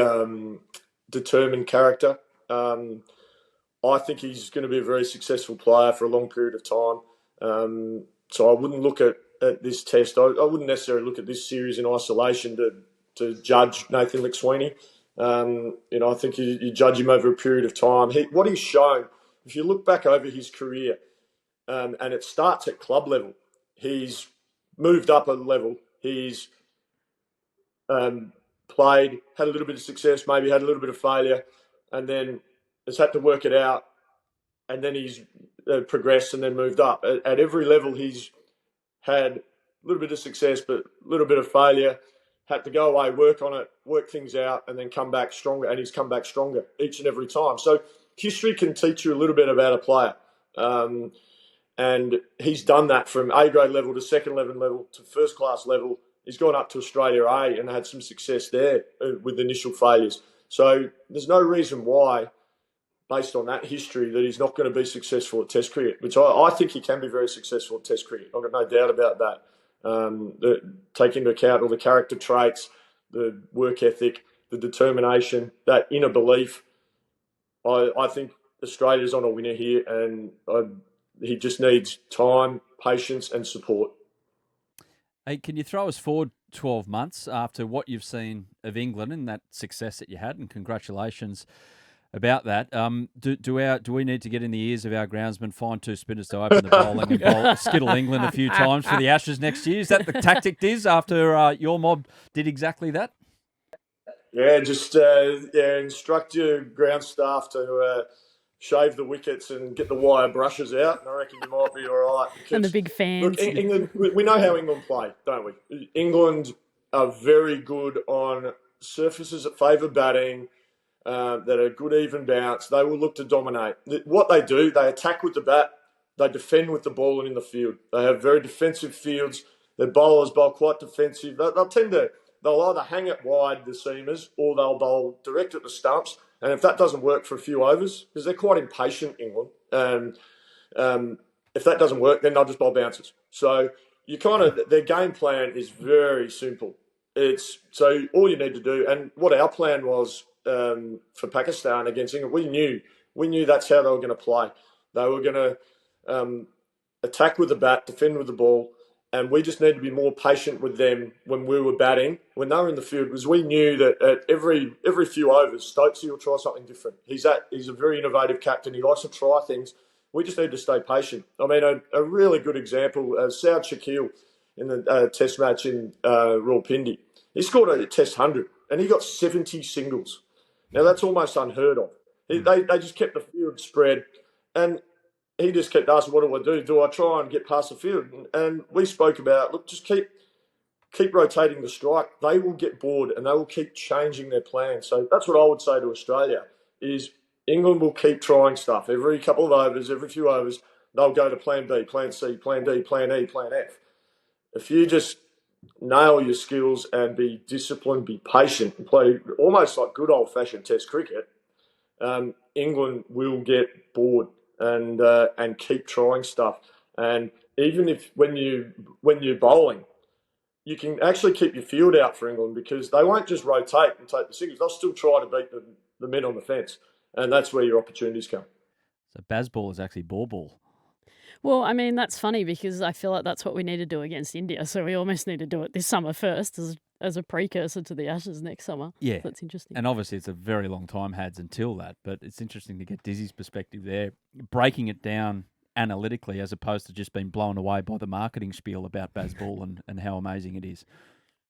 determined character. I think he's going to be a very successful player for a long period of time. So I wouldn't look at this test. I wouldn't necessarily look at this series in isolation to judge Nathan McSweeney. I think you judge him over a period of time. What he's shown, if you look back over his career, and it starts at club level, he's moved up a level. He's played, had a little bit of success, maybe had a little bit of failure, and then has had to work it out. And then he's progressed and then moved up. At every level, he's had a little bit of success, but a little bit of failure. Had to go away, work on it, work things out, and then come back stronger. And he's come back stronger each and every time. So history can teach you a little bit about a player. And he's done that from A-grade level to second level to first-class level. He's gone up to Australia A and had some success there with initial failures. So there's no reason why, based on that history, that he's not going to be successful at Test cricket, which I think he can be very successful at Test cricket. I've got no doubt about that. Take into account all the character traits, the work ethic, the determination, that inner belief. I think Australia's on a winner here, and he just needs time, patience and support. Hey, can you throw us forward 12 months after what you've seen of England and that success that you had, and congratulations about that. Do we need to get in the ears of our groundsman, find two spinners to open the bowling and skittle England a few times for the Ashes next year? Is that the tactic, Diz, after your mob did exactly that? Yeah, just instruct your ground staff to shave the wickets and get the wire brushes out, and I reckon you might be all right. Because, and the big fans. Look, England, we know how England play, don't we? England are very good on surfaces that favour batting, that are good even bounce. They will look to dominate. What they do, they attack with the bat, they defend with the ball and in the field. They have very defensive fields. Their bowlers bowl quite defensive. They'll either hang it wide, the seamers, or they'll bowl direct at the stumps. And if that doesn't work for a few overs, because they're quite impatient, England, if that doesn't work, then they'll just bowl bounces. So their game plan is very simple. So all you need to do, and what our plan was for Pakistan against England, we knew that's how they were going to play. They were going to attack with the bat, defend with the ball, and we just need to be more patient with them when we were batting, when they were in the field, because we knew that at every few overs, Stokesy will try something different. He's a very innovative captain. He likes to try things. We just need to stay patient. I mean, a really good example, Saud Shakil in the Test match in Rawalpindi. He scored a Test 100, and he got 70 singles. Now, that's almost unheard of. They just kept the field spread, and he just kept asking, what do I do? Do I try and get past the field? And we spoke about, look, just keep rotating the strike. They will get bored, and they will keep changing their plan. So that's what I would say to Australia, is England will keep trying stuff. Every couple of overs, every few overs, they'll go to plan B, plan C, plan D, plan E, plan F. If you just nail your skills and be disciplined, be patient, and play almost like good old-fashioned Test cricket, England will get bored and keep trying stuff. And even if when you're bowling, you can actually keep your field out for England, because they won't just rotate and take the singles. They'll still try to beat the men on the fence, and that's where your opportunities come. So Bazball is actually ball. Well, I mean, that's funny, because I feel like that's what we need to do against India. So we almost need to do it this summer first as a precursor to the Ashes next summer. Yeah. That's interesting. And obviously it's a very long time, Hads, until that. But it's interesting to get Dizzy's perspective there, breaking it down analytically as opposed to just being blown away by the marketing spiel about Bazball and how amazing it is.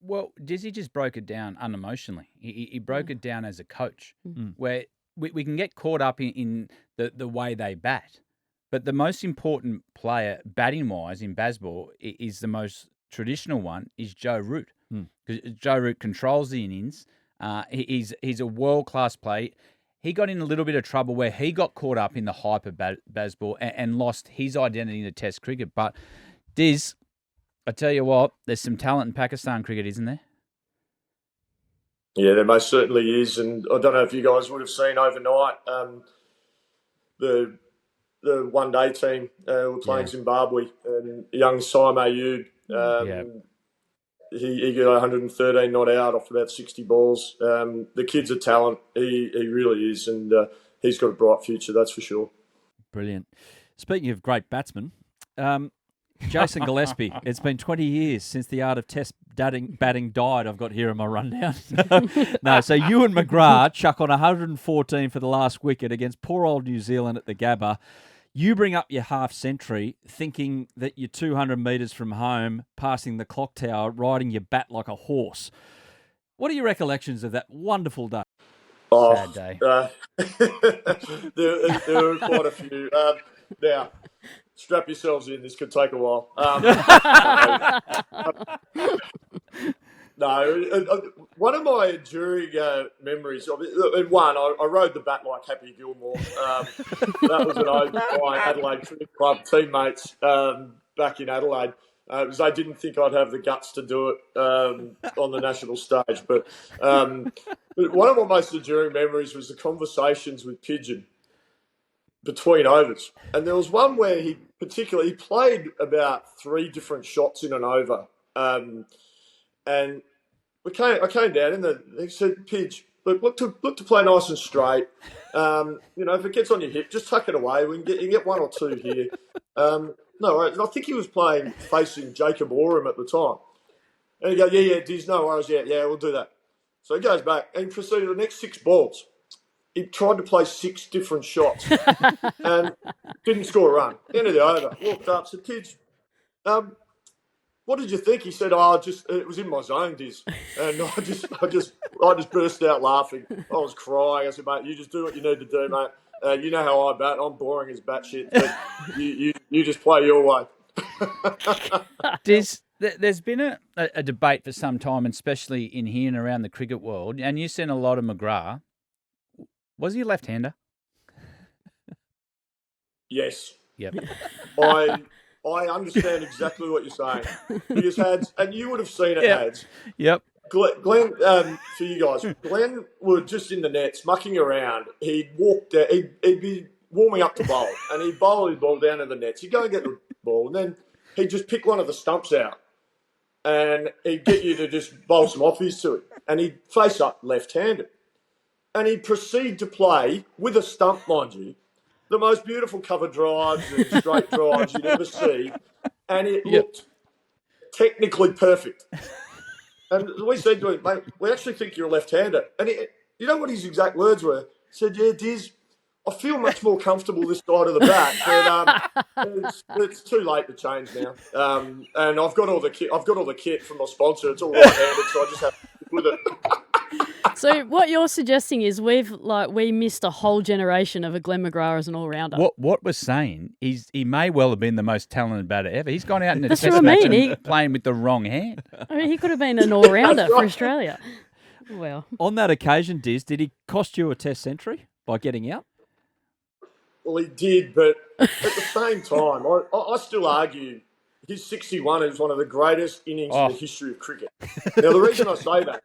Well, Dizzy just broke it down unemotionally. He broke it down as a coach, where we can get caught up in the way they bat. But the most important player, batting-wise, in Bazball, is the most traditional one, is Joe Root. Because Joe Root controls the innings. He's a world-class player. He got in a little bit of trouble where he got caught up in the hype of Bazball and lost his identity in the Test cricket. But, Diz, I tell you what, there's some talent in Pakistan cricket, isn't there? Yeah, there most certainly is. And I don't know if you guys would have seen overnight the one-day team were playing Zimbabwe, and young Saim Ayub, he got 113 not out off about 60 balls. The kid's a talent. He really is, and he's got a bright future, that's for sure. Brilliant. Speaking of great batsmen, Jason Gillespie, it's been 20 years since the art of Test batting died. I've got here in my rundown. No, so Ewan McGrath chuck on 114 for the last wicket against poor old New Zealand at the Gabba. You bring up your half century thinking that you're 200 metres from home, passing the clock tower, riding your bat like a horse. What are your recollections of that wonderful day? Sad day. There were quite a few. Now, strap yourselves in. This could take a while. No, one of my enduring memories of it, and one, I rode the bat like Happy Gilmore. That was an ode to my Adelaide Cricket Club teammates back in Adelaide, because they didn't think I'd have the guts to do it on the national stage. But one of my most enduring memories was the conversations with Pigeon between overs. And there was one where he played about 3 different shots in an over. And I came down and he said, Pidge, look to play nice and straight. If it gets on your hip, just tuck it away. You can get 1 or 2 here. No, right. And I think he was playing facing Jacob Oram at the time. And he goes, yeah, Diz, no worries. Yeah, we'll do that. So he goes back and proceeded the next 6 balls. He tried to play 6 different shots and didn't score a run. End of the over. Walked up, said, Pidge, what did you think? He said, it was in my zone, Diz. And I just burst out laughing. I was crying. I said, mate, you just do what you need to do, mate. You know how I bat. I'm boring as batshit. But you just play your way. Diz, there's been a debate for some time, especially in here and around the cricket world, and you seen a lot of McGrath. Was he a left-hander? Yes. Yep. I understand exactly what you're saying. Because Hads, and you would have seen it, Hads. Yep. Glenn, for you guys, Glenn was just in the nets, mucking around. He'd walk down, he'd be warming up to bowl, and he'd bowl his ball down in the nets. He'd go and get the ball, and then he'd just pick one of the stumps out, and he'd get you to just bowl some offies to it. And he'd face up left-handed. And he'd proceed to play, with a stump, mind you, the most beautiful cover drives and straight drives you'd ever see. And it looked technically perfect. And we said to him, mate, we actually think you're a left-hander. And you know what his exact words were? He said, yeah, Diz, I feel much more comfortable this side of the bat. But it's too late to change now. And I've got all the kit from my sponsor. It's all right-handed, so I just have to stick with it. So what you're suggesting is we missed a whole generation of a Glenn McGrath as an all-rounder. What we're saying is he may well have been the most talented batter ever. He's gone out in a That's test what I match mean. and playing with the wrong hand. I mean, he could have been an all-rounder for Australia. Well, on that occasion, Diz, did he cost you a test century by getting out? Well, he did, but at the same time, I still argue his 61 is one of the greatest innings in the history of cricket. Now, the reason I say that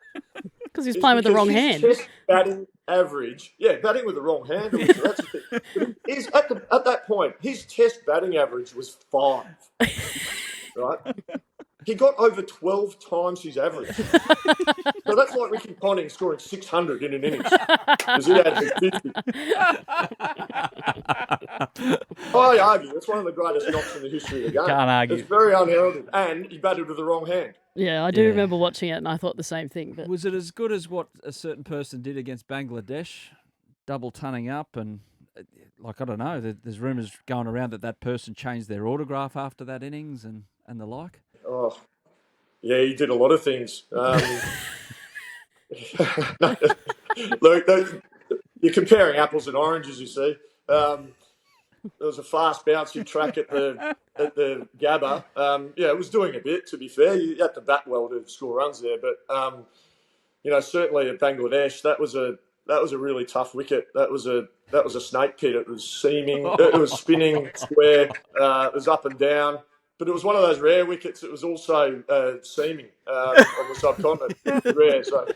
because he's playing with the wrong hand. Test batting average, batting with the wrong hand. That's the thing. At that point, his test batting average was 5. Right? He got over 12 times his average. So that's like Ricky Ponting scoring 600 in an innings. Because he had 50. I argue it's one of the greatest knocks in the history of the game. Can't argue. It's very unheralded. And he batted with the wrong hand. Yeah, I do remember watching it and I thought the same thing. But was it as good as what a certain person did against Bangladesh? Double tunning up and, I don't know, there's rumours going around that person changed their autograph after that innings and the like. Oh, yeah, he did a lot of things. Look, you're comparing apples and oranges, you see. There was a fast bouncing track at the Gabba. It was doing a bit, to be fair. You had to bat well to score runs there. But, certainly at Bangladesh, that was a really tough wicket. That was a snake pit. It was seaming. It was spinning square. It was up and down. But it was one of those rare wickets that was also seaming on the subcontinent. Rare, so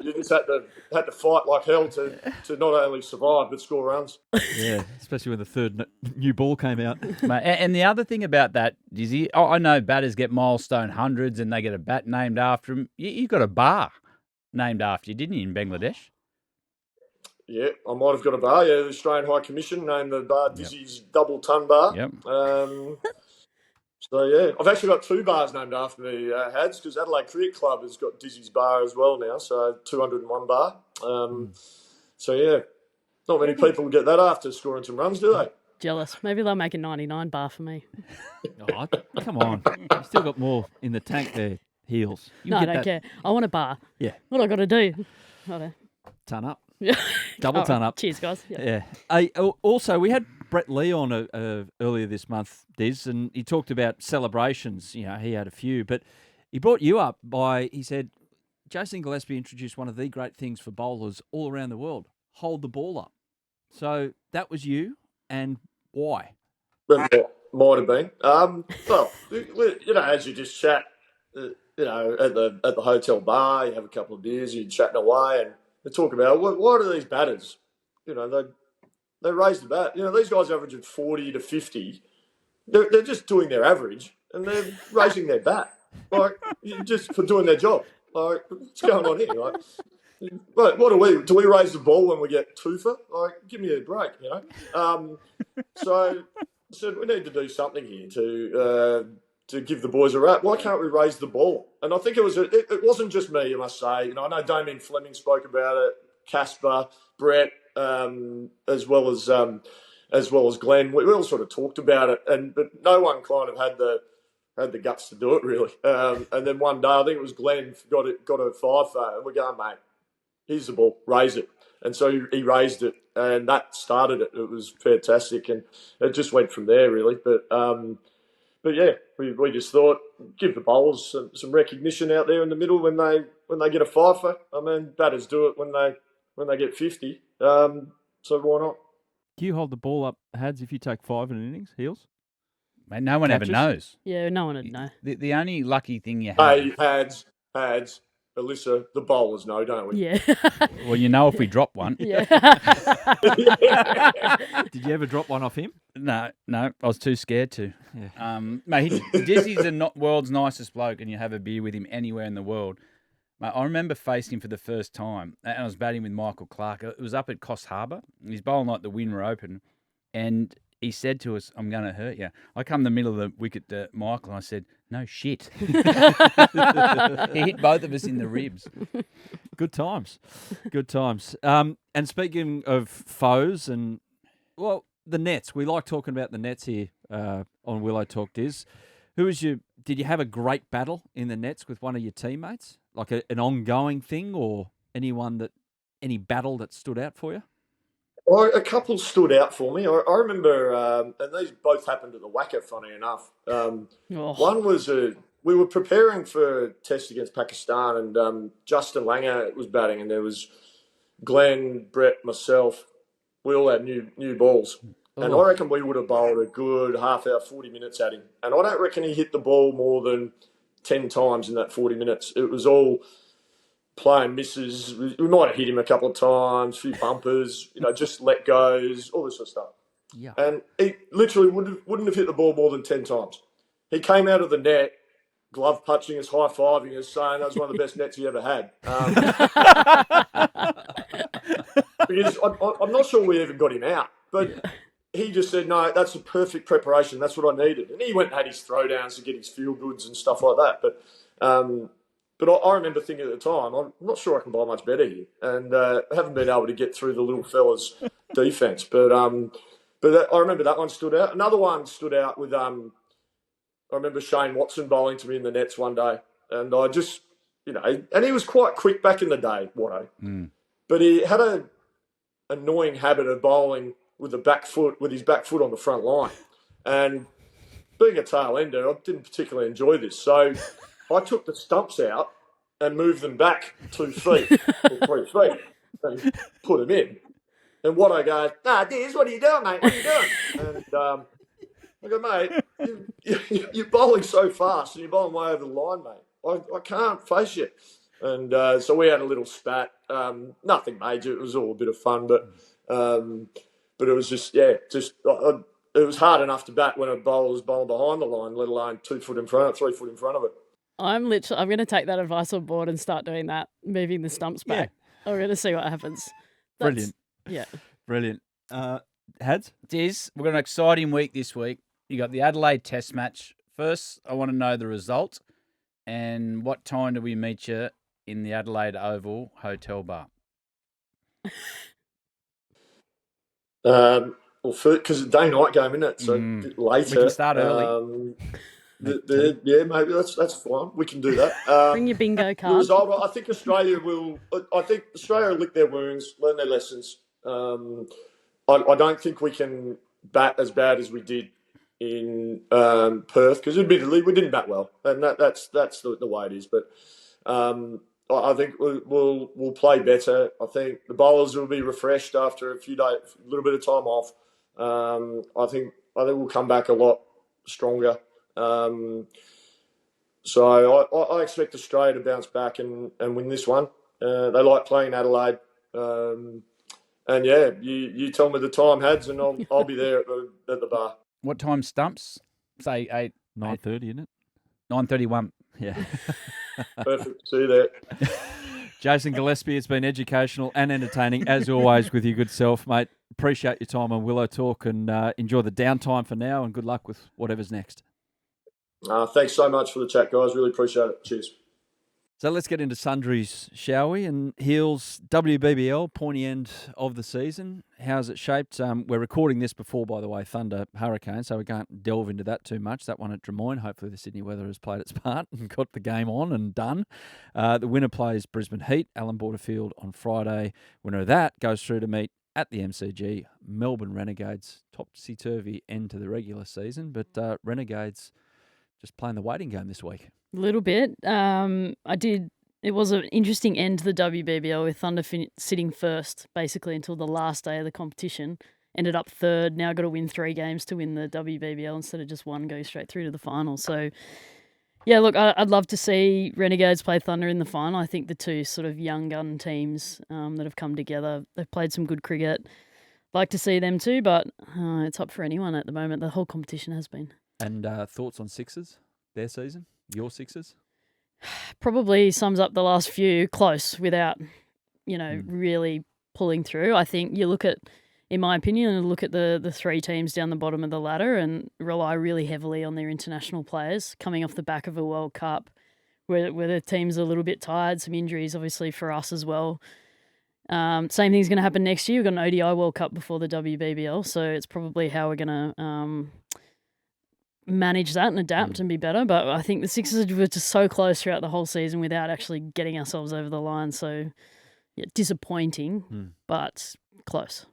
you just had to fight like hell to not only survive but score runs. Yeah, especially when the third new ball came out. And the other thing about that, Dizzy, I know batters get milestone hundreds and they get a bat named after them. You got a bar named after you, didn't you, in Bangladesh? Yeah, I might have got a bar. Yeah, the Australian High Commission named the bar Dizzy's double ton bar. Yep. So, yeah, I've actually got 2 bars named after me, Hads, because Adelaide Cricket Club has got Dizzy's bar as well now, so 201 bar. So, yeah, not many people get that after scoring some runs, do they? Jealous. Maybe they'll make a 99 bar for me. Oh, come on. You've still got more in the tank there, Heels. No, I don't care. I want a bar. Yeah. What I got to do? I don't. Ton up. Yeah. Double ton up. Cheers, guys. Yeah. Also, we had Brett Lee on earlier this month, Diz, and he talked about celebrations. You know, he had a few, but he brought you up he said, Jason Gillespie introduced one of the great things for bowlers all around the world, hold the ball up. So that was you, and why? Might have been. Well, you know, as you just chat, you know, at the hotel bar, you have a couple of beers, you're chatting away, and they talk about what are these batters? You know, they raise the bat. You know, these guys averaging 40 to 50. They're just doing their average, and they're raising their bat, like just for doing their job. Like, what's going on here? Like, what do we? Do we raise the ball when we get two for? Like, give me a break, you know. So I said we need to do something here to give the boys a rap. Why can't we raise the ball? And I think it wasn't just me, I must say. You know, I know Damien Fleming spoke about it, Casper, Brett, as well as Glenn. We all sort of talked about it, but no one kind of had the guts to do it really. And then one day, I think it was Glenn got a 5 for, and we're going, mate, here's the ball, raise it. And so he raised it, and that started it. It was fantastic, and it just went from there really. But yeah, we just thought give the bowlers some recognition out there in the middle when they get a 5 for. I mean, batters do it when they get 50. So why not? Do you hold the ball up, Hads, if you take 5 in an innings, Heels? Mate, no one ever knows. Yeah, no one would know. The only lucky thing you have... Hey, Hads, Alyssa, the bowlers know, don't we? Yeah. Well, you know if we drop one. Yeah. Did you ever drop one off him? No, I was too scared to. Yeah. Mate, Dizzy's the world's nicest bloke, and you have a beer with him anywhere in the world. Mate, I remember facing him for the first time, and I was batting with Michael Clark. It was up at Coss Harbour. He's bowling like the wind were open, and he said to us, I'm going to hurt you. I come in the middle of the wicket to Michael, and I said, no shit. He hit both of us in the ribs. Good times. Good times. And speaking of foes and, well, the nets. We like talking about the nets here on Willow Talk, Diz. Did you have a great battle in the nets with one of your teammates? Like an ongoing thing, or any battle that stood out for you? Well, a couple stood out for me. I remember, and these both happened at the Wacker, funny enough. One was we were preparing for a test against Pakistan, and Justin Langer was batting, and there was Glenn, Brett, myself. We all had new balls. And I reckon we would have bowled a good half hour, 40 minutes at him. And I don't reckon he hit the ball more than 10 times in that 40 minutes. It was all play and misses. We might have hit him a couple of times, a few bumpers, you know, just let goes, all this sort of stuff. Yeah. And he literally wouldn't have hit the ball more than 10 times. He came out of the net, glove punching us, high-fiving us, saying that was one of the best nets he ever had. Because I'm not sure we even got him out, but he just said, no, that's a perfect preparation. That's what I needed. And he went and had his throwdowns to get his feel goods and stuff like that. But I remember thinking at the time, I'm not sure I can bowl much better here. And I haven't been able to get through the little fella's defence. But I remember that one stood out. Another one stood out with, I remember Shane Watson bowling to me in the nets one day. And I just, you know, and he was quite quick back in the day, Watto. But he had an annoying habit of bowling with his back foot on the front line. And being a tail ender, I didn't particularly enjoy this. So I took the stumps out and moved them back 2 feet or 3 feet and put them in. And what I go, Diz, what are you doing, mate? What are you doing? And I go, mate, you're bowling so fast and you're bowling way over the line, mate. I can't face you. And so we had a little spat. Nothing major. It was all a bit of fun, but it was just it was hard enough to bat when a bowler was bowling behind the line, let alone 2 foot in front, 3 foot in front of it. I'm going to take that advice on board and start doing that, moving the stumps back. I'm going to see what happens. Brilliant. Yeah. Brilliant. Hads? Diz, we've got an exciting week this week. You got the Adelaide Test match. First, I want to know the result and what time do we meet you in the Adelaide Oval Hotel Bar? because it's a day night game, isn't it? So later. We can start early. Yeah, maybe that's fine. We can do that. Bring your bingo The card. result, I think Australia will. I think Australia will lick their wounds, learn their lessons. I don't think we can bat as bad as we did in Perth, because admittedly we didn't bat well, and that's the way it is. But I think we'll play better. I think the bowlers will be refreshed after a little bit of time off. I think we'll come back a lot stronger. So I expect Australia to bounce back and win this one. They like playing Adelaide. And yeah, you tell me the time, Hads, and I'll be there at the bar. What time stumps? Say 9:30, isn't it? 9:31. Yeah. Perfect. See you there. Jason Gillespie, it's been educational and entertaining, as always, with your good self, mate. Appreciate your time on Willow Talk, and enjoy the downtime for now, and good luck with whatever's next. Thanks so much for the chat, guys. Really appreciate it. Cheers. So let's get into sundries, shall we? And Heels, WBBL, pointy end of the season. How's it shaped? We're recording this before, by the way, Thunder Hurricane, so we can't delve into that too much. That one at Drummoyne. Hopefully the Sydney weather has played its part and got the game on and done. The winner plays Brisbane Heat, Allan Borderfield on Friday. Winner of that goes through to meet at the MCG, Melbourne Renegades. Topsy-turvy end to the regular season, but Renegades just playing the waiting game this week. A little bit. It was an interesting end to the WBBL with Thunder sitting first basically until the last day of the competition. Ended up third. Now got to win 3 games to win the WBBL instead of just one, go straight through to the final. So, yeah, look, I'd love to see Renegades play Thunder in the final. I think the two sort of young gun teams that have come together, they've played some good cricket. Like to see them too, but it's up for anyone at the moment. The whole competition has been. And thoughts on Sixers, their season? Your Sixers? Probably sums up the last few close without, really pulling through. I think you look at, in my opinion, look at the 3 teams down the bottom of the ladder and rely really heavily on their international players coming off the back of a World Cup where the team's a little bit tired, some injuries obviously for us as well. Same thing's going to happen next year. We've got an ODI World Cup before the WBBL, so it's probably how we're going to manage that and adapt and be better. But I think the Sixers were just so close throughout the whole season without actually getting ourselves over the line. So, yeah, disappointing, but close.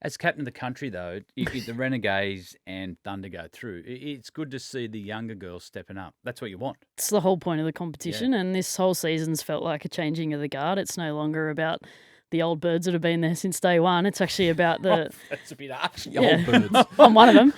As captain of the country, though, if the Renegades and Thunder go through, it's good to see the younger girls stepping up. That's what you want. It's the whole point of the competition, and this whole season's felt like a changing of the guard. It's no longer about the old birds that have been there since day one. It's actually about the... That's a bit harsh. Old birds. I'm one of them.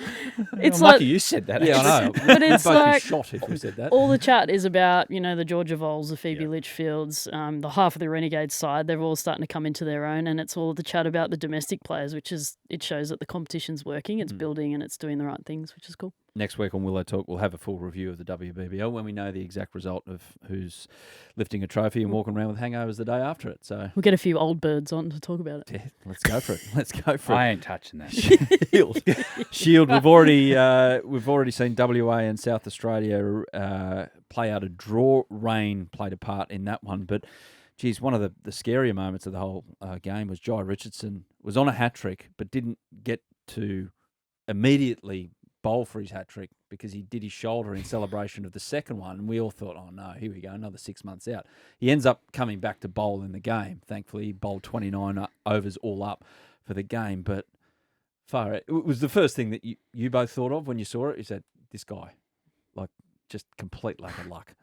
It's I'm lucky you said that. Yeah, I know. But it's We'd both like... be shot if we said that. All the chat is about, the Georgia Vols, the Phoebe Litchfields, the half of the Renegades side. They're all starting to come into their own, and it's all the chat about the domestic players, it shows that the competition's working, it's building, and it's doing the right things, which is cool. Next week on Willow Talk, we'll have a full review of the WBBL when we know the exact result of who's lifting a trophy and walking around with hangovers the day after it. So we'll get a few old birds on to talk about it. Yeah, let's go for it. Let's go for it. I ain't touching that. Shield. We've already seen WA and South Australia play out a draw. Rain played a part in that one, but geez, one of the scarier moments of the whole game was Jai Richardson was on a hat trick, but didn't get to immediately bowl for his hat trick because he did his shoulder in celebration of the second one, and we all thought, oh no, here we go, another 6 months out. He ends up coming back to bowl in the game. Thankfully, he bowled 29 overs all up for the game, but it was the first thing that you both thought of when you saw it. You said, this guy, like, just complete lack of luck.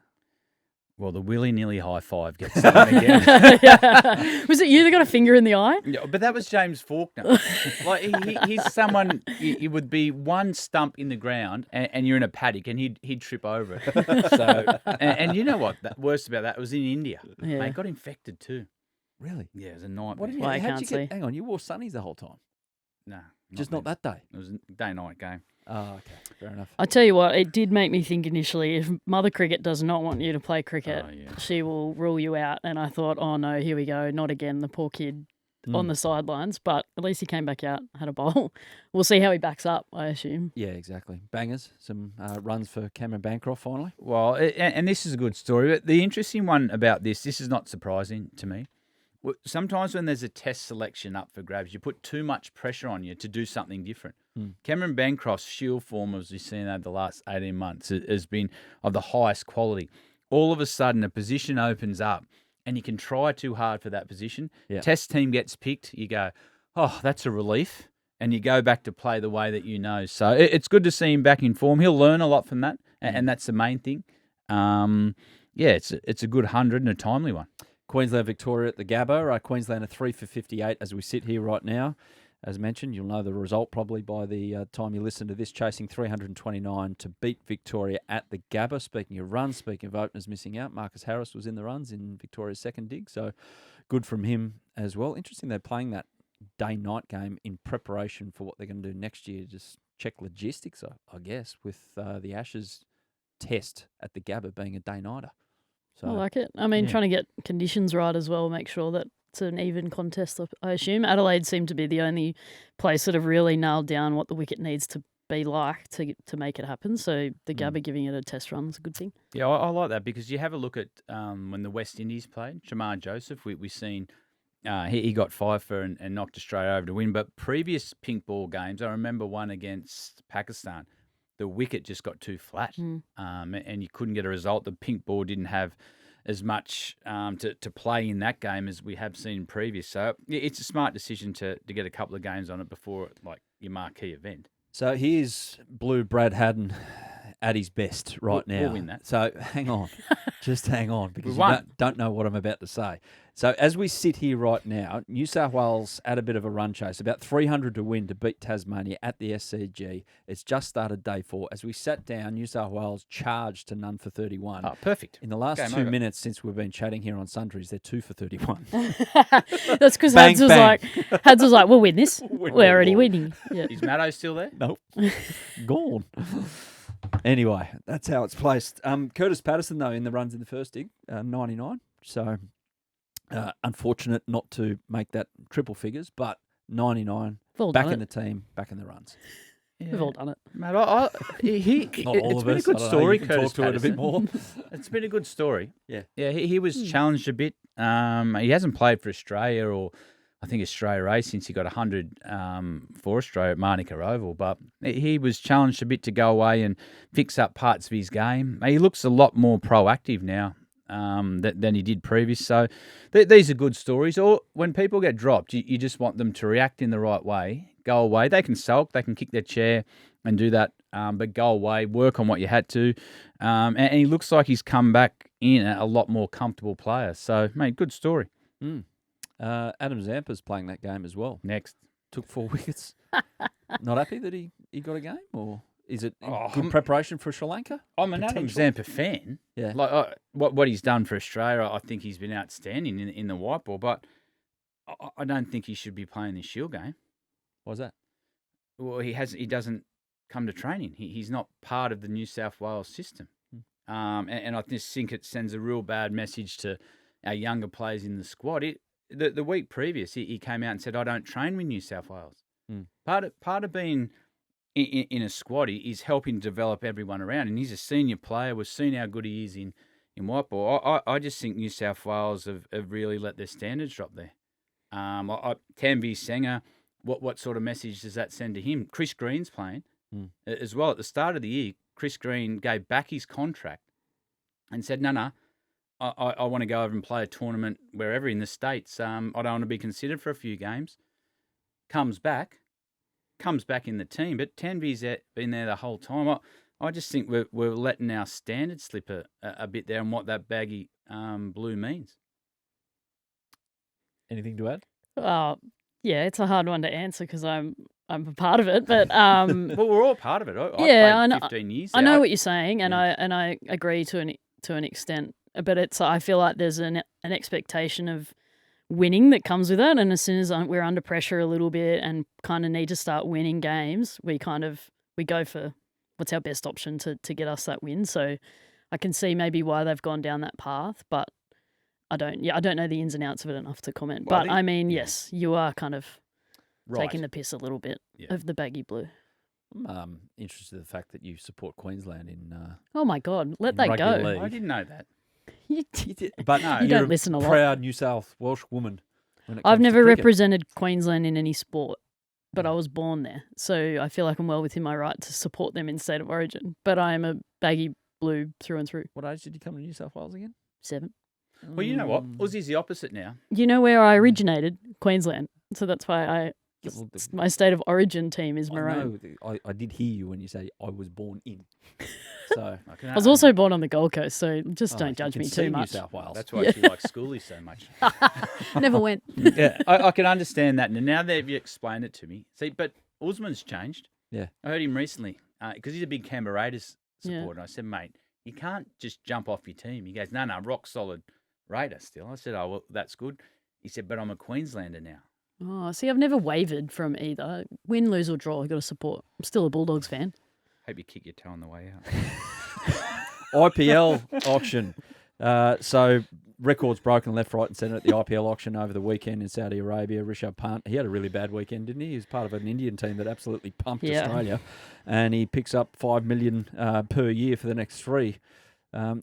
Well, the willy-nilly high five gets done again. Was it you that got a finger in the eye? Yeah, but that was James Faulkner. He's someone, he would be one stump in the ground and you're in a paddock and he'd trip over it. So, and you know what? The worst about that was in India. Yeah. Mate, got infected too. Really? Yeah, it was a nightmare. What did you, Well, I how'd can't you see. hang on, you wore sunnies the whole time? No. Just not that day? It was a day-night game. Oh, okay. Fair enough. I tell you what, it did make me think initially, if Mother Cricket does not want you to play cricket, she will rule you out. And I thought, oh no, here we go, not again, the poor kid on the sidelines. But at least he came back out, had a bowl. We'll see how he backs up, I assume. Yeah, exactly. Bangers, some runs for Cameron Bancroft finally. Well, and this is a good story. But the interesting one about this is not surprising to me. Sometimes when there's a test selection up for grabs, you put too much pressure on you to do something different. Cameron Bancroft's Shield form, as we've seen over the last 18 months, has been of the highest quality. All of a sudden, a position opens up and you can try too hard for that position. Yeah. Test team gets picked. You go, oh, that's a relief. And you go back to play the way that you know. So it's good to see him back in form. He'll learn a lot from that, and that's the main thing. It's a good 100 and a timely one. Queensland Victoria at the Gabba. Queensland are 3 for 58 as we sit here right now. As mentioned, you'll know the result probably by the time you listen to this, chasing 329 to beat Victoria at the Gabba. Speaking of runs, speaking of openers missing out, Marcus Harris was in the runs in Victoria's second dig, so good from him as well. Interesting they're playing that day-night game in preparation for what they're going to do next year. Just check logistics, I guess, with the Ashes test at the Gabba being a day-nighter. So, I like it. I mean, trying to get conditions right as well, make sure that it's an even contest, I assume. Adelaide seemed to be the only place that have really nailed down what the wicket needs to be like to make it happen. So the Gabba giving it a test run is a good thing. Yeah, I like that because you have a look at when the West Indies played, Shamar Joseph, we've seen he got 5 for and knocked Australia over to win. But previous pink ball games, I remember one against Pakistan, the wicket just got too flat and you couldn't get a result. The pink ball didn't have as much to play in that game as we have seen previous. So it's a smart decision to get a couple of games on it before like your marquee event. So here's Blue Brad Haddin at his best now. We'll win that. So hang on. Just hang on because you don't know what I'm about to say. So as we sit here right now, New South Wales at a bit of a run chase, about 300 to win to beat Tasmania at the SCG. It's just started day 4. As we sat down, New South Wales charged to none for 31. Oh, perfect. In the last Game 2 over. minutes since we've been chatting here on Sundries, they're 2 for 31. That's because Bang, Hads was like, we'll win this. Win We're all already ball. winning. Yeah. Is Maddo still there? Nope. Gone. Anyway, that's how it's placed. Curtis Patterson, though, in the runs in the first dig, 99. So unfortunate not to make that triple figures, but 99, We've all back done in it. the team, back in the runs. Yeah. We've all done it. Mate, Not all it's of been us. a good I don't know, story, you can Curtis talk to it a bit Patterson. more. It's been a good story. Yeah. Yeah, he was challenged a bit. He hasn't played for Australia or I think Australia A since he got 100 for Australia at Manuka Oval, but he was challenged a bit to go away and fix up parts of his game. He looks a lot more proactive now than he did previous. So these are good stories. Or when people get dropped, you just want them to react in the right way, go away. They can sulk, they can kick their chair and do that, but go away, work on what you had to. And he looks like he's come back in a lot more comfortable player. So, mate, good story. Adam Zampa's playing that game as well. Next. Took 4 wickets. Not happy that he got a game? Or is it Oh, good preparation for Sri Lanka? I'm an Adam Potential? Zampa fan. Yeah. Like what he's done for Australia, I think he's been outstanding in the white ball, but I don't think he should be playing this Shield game. Why's that? Well, he doesn't come to training. He's not part of the New South Wales system. And I just think it sends a real bad message to our younger players in the squad. The week previous, he came out and said, I don't train with New South Wales. Part of being in a squad is helping develop everyone around. And he's a senior player. We've seen how good he is in white ball. I just think New South Wales have really let their standards drop there. Tanvi Senga, what sort of message does that send to him? Chris Green's playing as well. At the start of the year, Chris Green gave back his contract and said, no, I want to go over and play a tournament wherever in the States. I don't want to be considered for a few games. Comes back in the team, but Tanvi's been there the whole time. I just think we're letting our standards slip a bit there and what that baggy blue means. Anything to add? Yeah, it's a hard one to answer because I'm a part of it, but Well, we're all part of it. I I played know. 15 years. I there. know what you're saying, and I agree to an extent. But I feel like there's an expectation of winning that comes with it, and as soon as we're under pressure a little bit and kind of need to start winning games, we go for what's our best option to get us that win. So I can see maybe why they've gone down that path, but I don't know the ins and outs of it enough to comment. Well, but I mean, yes, you are kind of Right. taking the piss a little bit of the baggy blue. I'm interested in the fact that you support Queensland in Oh my God, let in that rugby go. league. I didn't know that. You, You did, but No. you're You don't a listen a lot. proud New South Welsh woman. when it I've comes to never cricket. represented Queensland in any sport, but I was born there. So I feel like I'm well within my right to support them in State of Origin. But I am a baggy blue through and through. What age did you come to New South Wales again? 7. Well, you know what? Aussie's the opposite now. You know where I originated? Queensland. So that's why Yeah, well, my State of Origin team is I maroon. know, I did hear you when you say I was born in. So I was also born on the Gold Coast, so just don't you judge can me see too much. New South Wales. That's why she likes schoolie so much. Never went. Yeah, I can understand that. And now that you explained it to me. See, but Usman's changed. Yeah. I heard him recently because he's a big Canberra Raiders Yeah. supporter. I said, mate, you can't just jump off your team. He goes, no, rock solid Raider still. I said, oh, well, that's good. He said, but I'm a Queenslander now. Oh, see, I've never wavered from either. Win, lose, or draw, I've got to support. I'm still a Bulldogs fan. Hope you kick your toe on the way out. IPL auction. So records broken left, right, and centre at the IPL auction over the weekend in Saudi Arabia. Rishabh Pant, he had a really bad weekend, didn't he? He was part of an Indian team that absolutely pumped Australia, and he picks up $5 million per year for the next 3.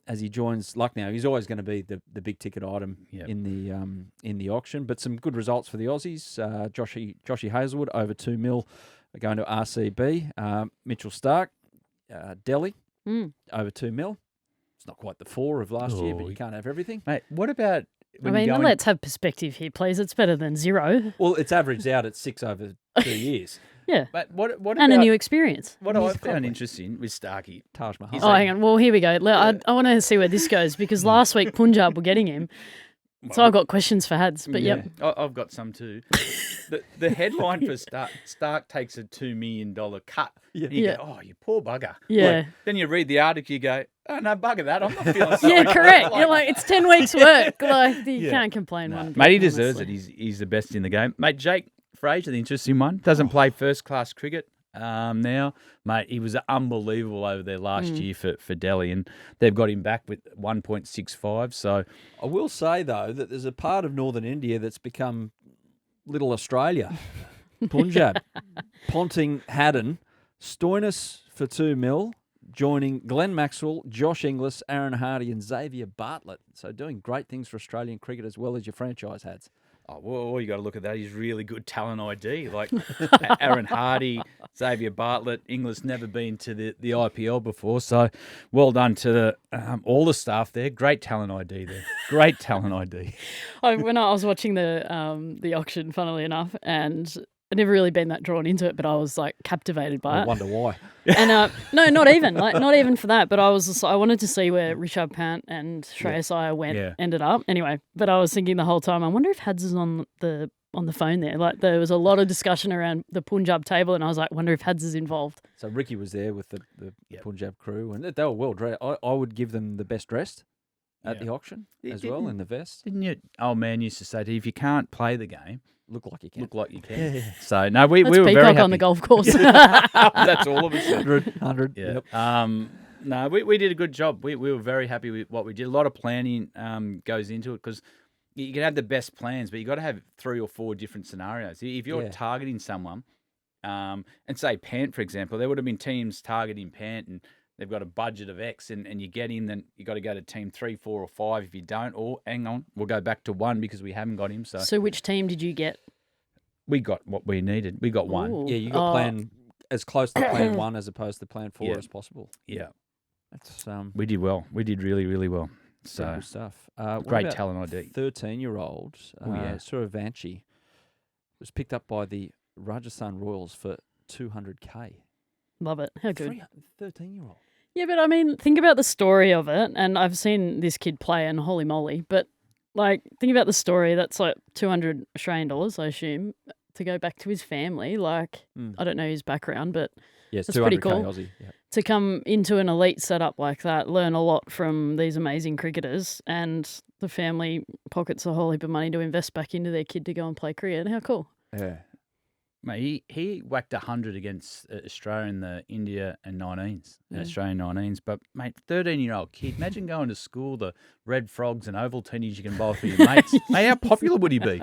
As he joins Lucknow. He's always going to be the big ticket item in the auction. But some good results for the Aussies. Joshy Hazlewood over $2 million going to RCB. Mitchell Stark, Delhi over $2 million. It's not quite the 4 of last year, but you can't have everything. Mate, what about Let's have perspective here, please. It's better than 0. Well, it's averaged out at 6 over 2 years. Yeah. But what and about a new experience. What I found interesting with Starkey, Taj Mahal. Oh, hang on. Well, here we go. I want to see where this goes because last week Punjab were getting him. So I've got questions for Hads, but yep. I've got some too. The headline for Stark takes a $2 million cut. Yeah. You go, oh, you poor bugger. Yeah. Like, then you read the article, you go, oh, no, bugger that. I'm not feeling sorry. Yeah, correct. You're like, it's 10 weeks' work. Like, you can't complain one bit. Mate, he deserves it. He's the best in the game. Mate, Jake Fraser, the interesting one, doesn't play first-class cricket now. Mate, he was unbelievable over there last year for Delhi, and they've got him back with 1.65. So I will say, though, that there's a part of northern India that's become little Australia. Punjab, Ponting, Haddin, Stoinis for $2 million, joining Glenn Maxwell, Josh Inglis, Aaron Hardy and Xavier Bartlett. So doing great things for Australian cricket as well as your franchise Hads. Oh, well, you got to look at that. He's really good talent ID. Like Aaron Hardy, Xavier Bartlett, Inglis never been to the IPL before. So well done to all the staff there. Great talent ID there. Great talent ID. When I was watching the auction, funnily enough, and I'd never really been that drawn into it, but I was like captivated by it. I wonder why. And no, not even for that. But I wanted to see where Rishabh Pant and Shreyas Iyer ended up. Anyway, but I was thinking the whole time, I wonder if Hads is on the phone there. Like there was a lot of discussion around the Punjab table, and I was like, wonder if Hads is involved. So Ricky was there with the Punjab crew, and they were well dressed. I would give them the best dressed at the auction as well in the vest. Didn't your old man used to say to you, if you can't play the game, look like you can. Look like you can. Yeah. So no, we were Peacock very happy on the golf course. That's all of us. 100. Yeah. Yep. No, we did a good job. We were very happy with what we did. A lot of planning goes into it because you can have the best plans, but you got to have 3 or 4 different scenarios. If you're targeting someone, and say Pant, for example, there would have been teams targeting Pant and they've got a budget of X and you get him, then you got to go to team 3, 4 or 5. If you don't, or hang on, we'll go back to 1 because we haven't got him. So which team did you get? We got what we needed. We got 1. Ooh. Yeah, you got plan as close to plan 1 as opposed to plan 4 as possible. Yeah. That's we did well. We did really, really well. So good stuff. Great talent ID. 13-year-old Suravanshi was picked up by the Rajasthan Royals for $200K. Love it. How good. 13-year-old. Yeah, but I mean, think about the story of it. And I've seen this kid play, and holy moly. But, like, think about the story. That's like $200 Australian, I assume, to go back to his family. Like, I don't know his background, but yes, that's pretty cool. Aussie. Yeah. To come into an elite setup like that, learn a lot from these amazing cricketers, and the family pockets a whole heap of money to invest back into their kid to go and play cricket. How cool. Yeah. Mate, he whacked 100 against Australia in the India and 19s, Australian 19s. But, mate, 13-year-old kid, imagine going to school, the red frogs and Ovaltinis you can bowl for your mates. Mate, how popular would he be?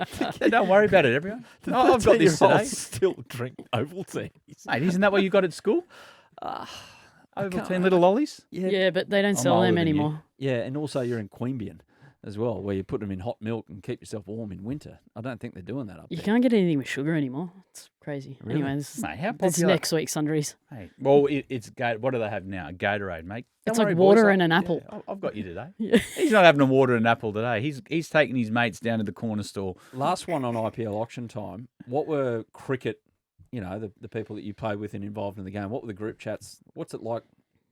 Don't worry about it, everyone. I've got this today. Still drink Ovaltinis. Mate, isn't that what you got at school? Ovaltine little lollies? Yeah, but they don't sell them anymore. Yeah, and also you're in Queanbeyan. as well, where you put them in hot milk and keep yourself warm in winter. I don't think they're doing that up You there. can't get anything with sugar anymore. It's crazy. Really? Anyway, this is, Mate, how this is popular? next week's sundries. Hey, well, it's what do they have now? A Gatorade, mate. It's Don't like worry, water boys, and an apple. Yeah, I've got you today. Yeah. He's not having a water and an apple today. He's taking his mates down to the corner store. Last one on IPL auction time. What were cricket, the people that you play with and involved in the game, what were the group chats? What's it like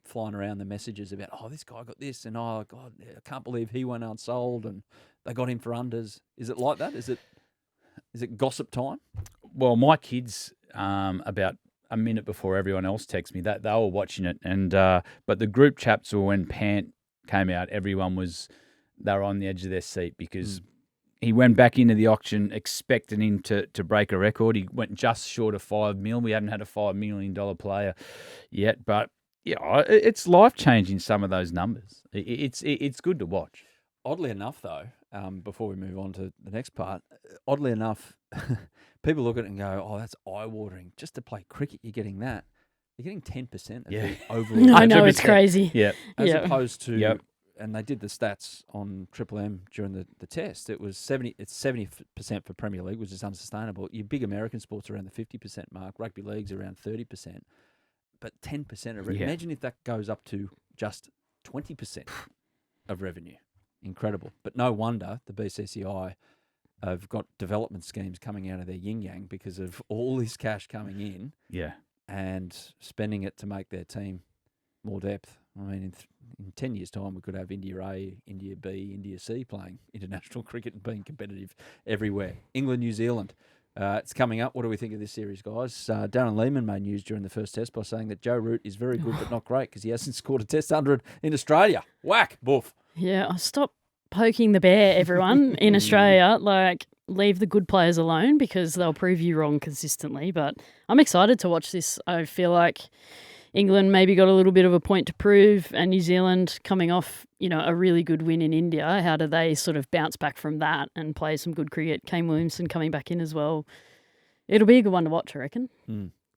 flying around the messages about, this guy got this, and God, I can't believe he went unsold, and they got him for unders. Is it like that? Is it gossip time? Well, my kids, about a minute before everyone else texts me, that they were watching it, and but the group chats were when Pant came out, they were on the edge of their seat because he went back into the auction expecting him to break a record. He went just short of $5 million. We haven't had a $5 million player yet, but yeah, it's life changing. Some of those numbers. It's good to watch. Oddly enough, though, before we move on to the next part, oddly enough, people look at it and go, "Oh, that's eye-watering. Just to play cricket, you're getting that. You're getting 10% of the overall." I know, it's crazy. Yeah, as opposed to, and they did the stats on Triple M during the test. It was 70. It's 70% for Premier League, which is unsustainable. Your big American sports are around the 50% mark. Rugby league's around 30%, but 10% of revenue. Imagine if that goes up to just 20% of revenue. Incredible. But no wonder the BCCI have got development schemes coming out of their yin-yang because of all this cash coming in and spending it to make their team more depth. I mean, in 10 years' time, we could have India A, India B, India C playing international cricket and being competitive everywhere. England, New Zealand. It's coming up. What do we think of this series, guys? Darren Lehmann made news during the first test by saying that Joe Root is very good but not great because he hasn't scored a test 100 in Australia. Whack, boof. Yeah, stop poking the bear, everyone in Australia. Leave the good players alone because they'll prove you wrong consistently. But I'm excited to watch this. I feel like England maybe got a little bit of a point to prove, and New Zealand coming off, a really good win in India. How do they sort of bounce back from that and play some good cricket? Kane Williamson coming back in as well. It'll be a good one to watch, I reckon.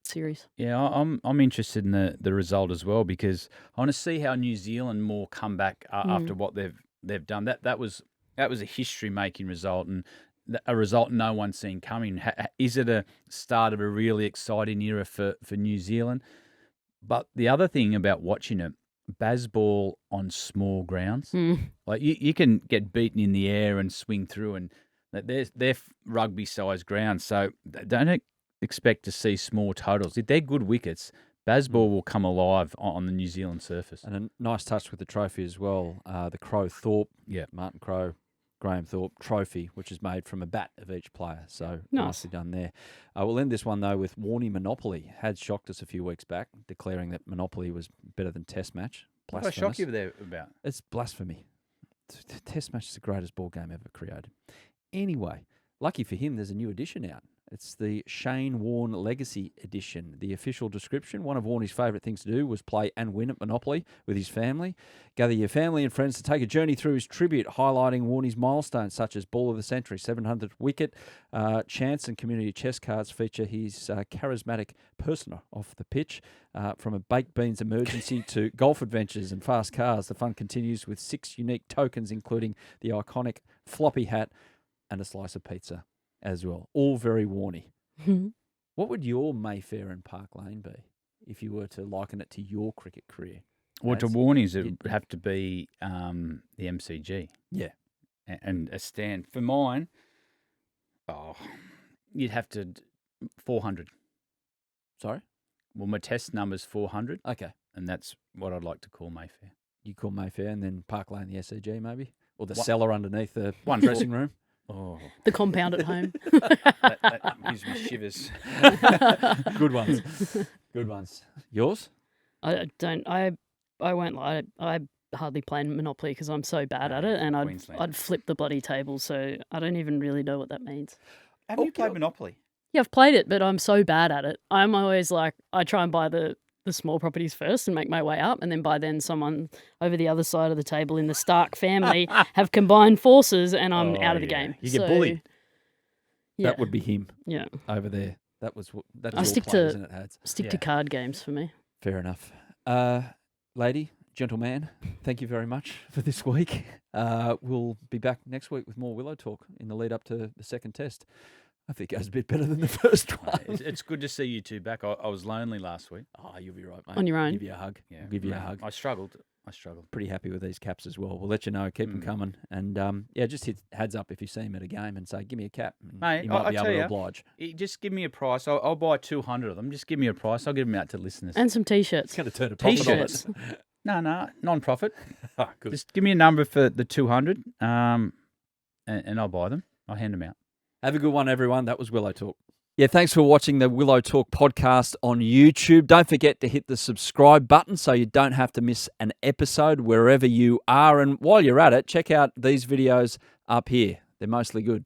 Series. Yeah, I'm interested in the result as well because I want to see how New Zealand more come back after what they've done. That was a history making result and a result no one's seen coming. Is it a start of a really exciting era for New Zealand? But the other thing about watching it, Bazball on small grounds, like you can get beaten in the air and swing through, and they're rugby-sized grounds, so don't expect to see small totals. If they're good wickets, Bazball will come alive on the New Zealand surface. And a nice touch with the trophy as well. The Crow Thorpe, Martin Crow, Graham Thorpe trophy, which is made from a bat of each player. So nicely done there. We'll end this one, though, with Warney Monopoly. Had shocked us a few weeks back, declaring that Monopoly was better than Test Match. What did I shock you there about? It's blasphemy. Test Match is the greatest ball game ever created. Anyway, lucky for him, there's a new edition out. It's the Shane Warne Legacy Edition. The official description, one of Warney's favourite things to do was play and win at Monopoly with his family. Gather your family and friends to take a journey through his tribute, highlighting Warney's milestones such as Ball of the Century, 700th wicket. Chance and community chess cards feature his charismatic persona off the pitch. From a baked beans emergency to golf adventures and fast cars, the fun continues with 6 unique tokens, including the iconic floppy hat and a slice of pizza as well. All very Warney. What would your Mayfair and Park Lane be if you were to liken it to your cricket career? Well, to Warney's, it would have to be the MCG. Yeah. And a stand. For mine, you'd have to 400. Sorry? Well, my test number's 400. Okay. And that's what I'd like to call Mayfair. You call Mayfair and then Park Lane the SCG maybe? Or the cellar underneath the One dressing room? Oh, The compound at home. that gives me shivers. Good ones. Good ones. Yours? I won't lie. I hardly play Monopoly because I'm so bad at it, and I'd flip the bloody table. So I don't even really know what that means. Have you played Monopoly? Yeah, I've played it, but I'm so bad at it. I'm always like, I try and buy the small properties first and make my way up, and then by then someone over the other side of the table in the Stark family have combined forces, and I'm out of the game. You get bullied. Yeah. That would be him. Yeah. Over there. That is I stick your play, isn't it, Hads? Stick to card games for me. Fair enough. Lady, gentleman, thank you very much for this week. We'll be back next week with more Willow Talk in the lead up to the second test. I think it goes a bit better than the first one. It's good to see you two back. I was lonely last week. Oh, you'll be right, mate. On your own. Give you a hug. Yeah, I'll give you a hug. I struggled. Pretty happy with these caps as well. We'll let you know. Keep them coming. And, just hit heads up if you see him at a game and say, give me a cap. Mate, you might be able to you, oblige. Just give me a price. I'll buy 200 of them. Just give me a price. I'll give them out to listeners. And some T-shirts. It's going to turn a profit on T-shirts. it. No, non-profit. Oh, good. Just give me a number for the 200 and I'll buy them. I'll hand them out. Have a good one, everyone. That was Willow Talk. Yeah, thanks for watching the Willow Talk podcast on YouTube. Don't forget to hit the subscribe button so you don't have to miss an episode wherever you are. And while you're at it, check out these videos up here. They're mostly good.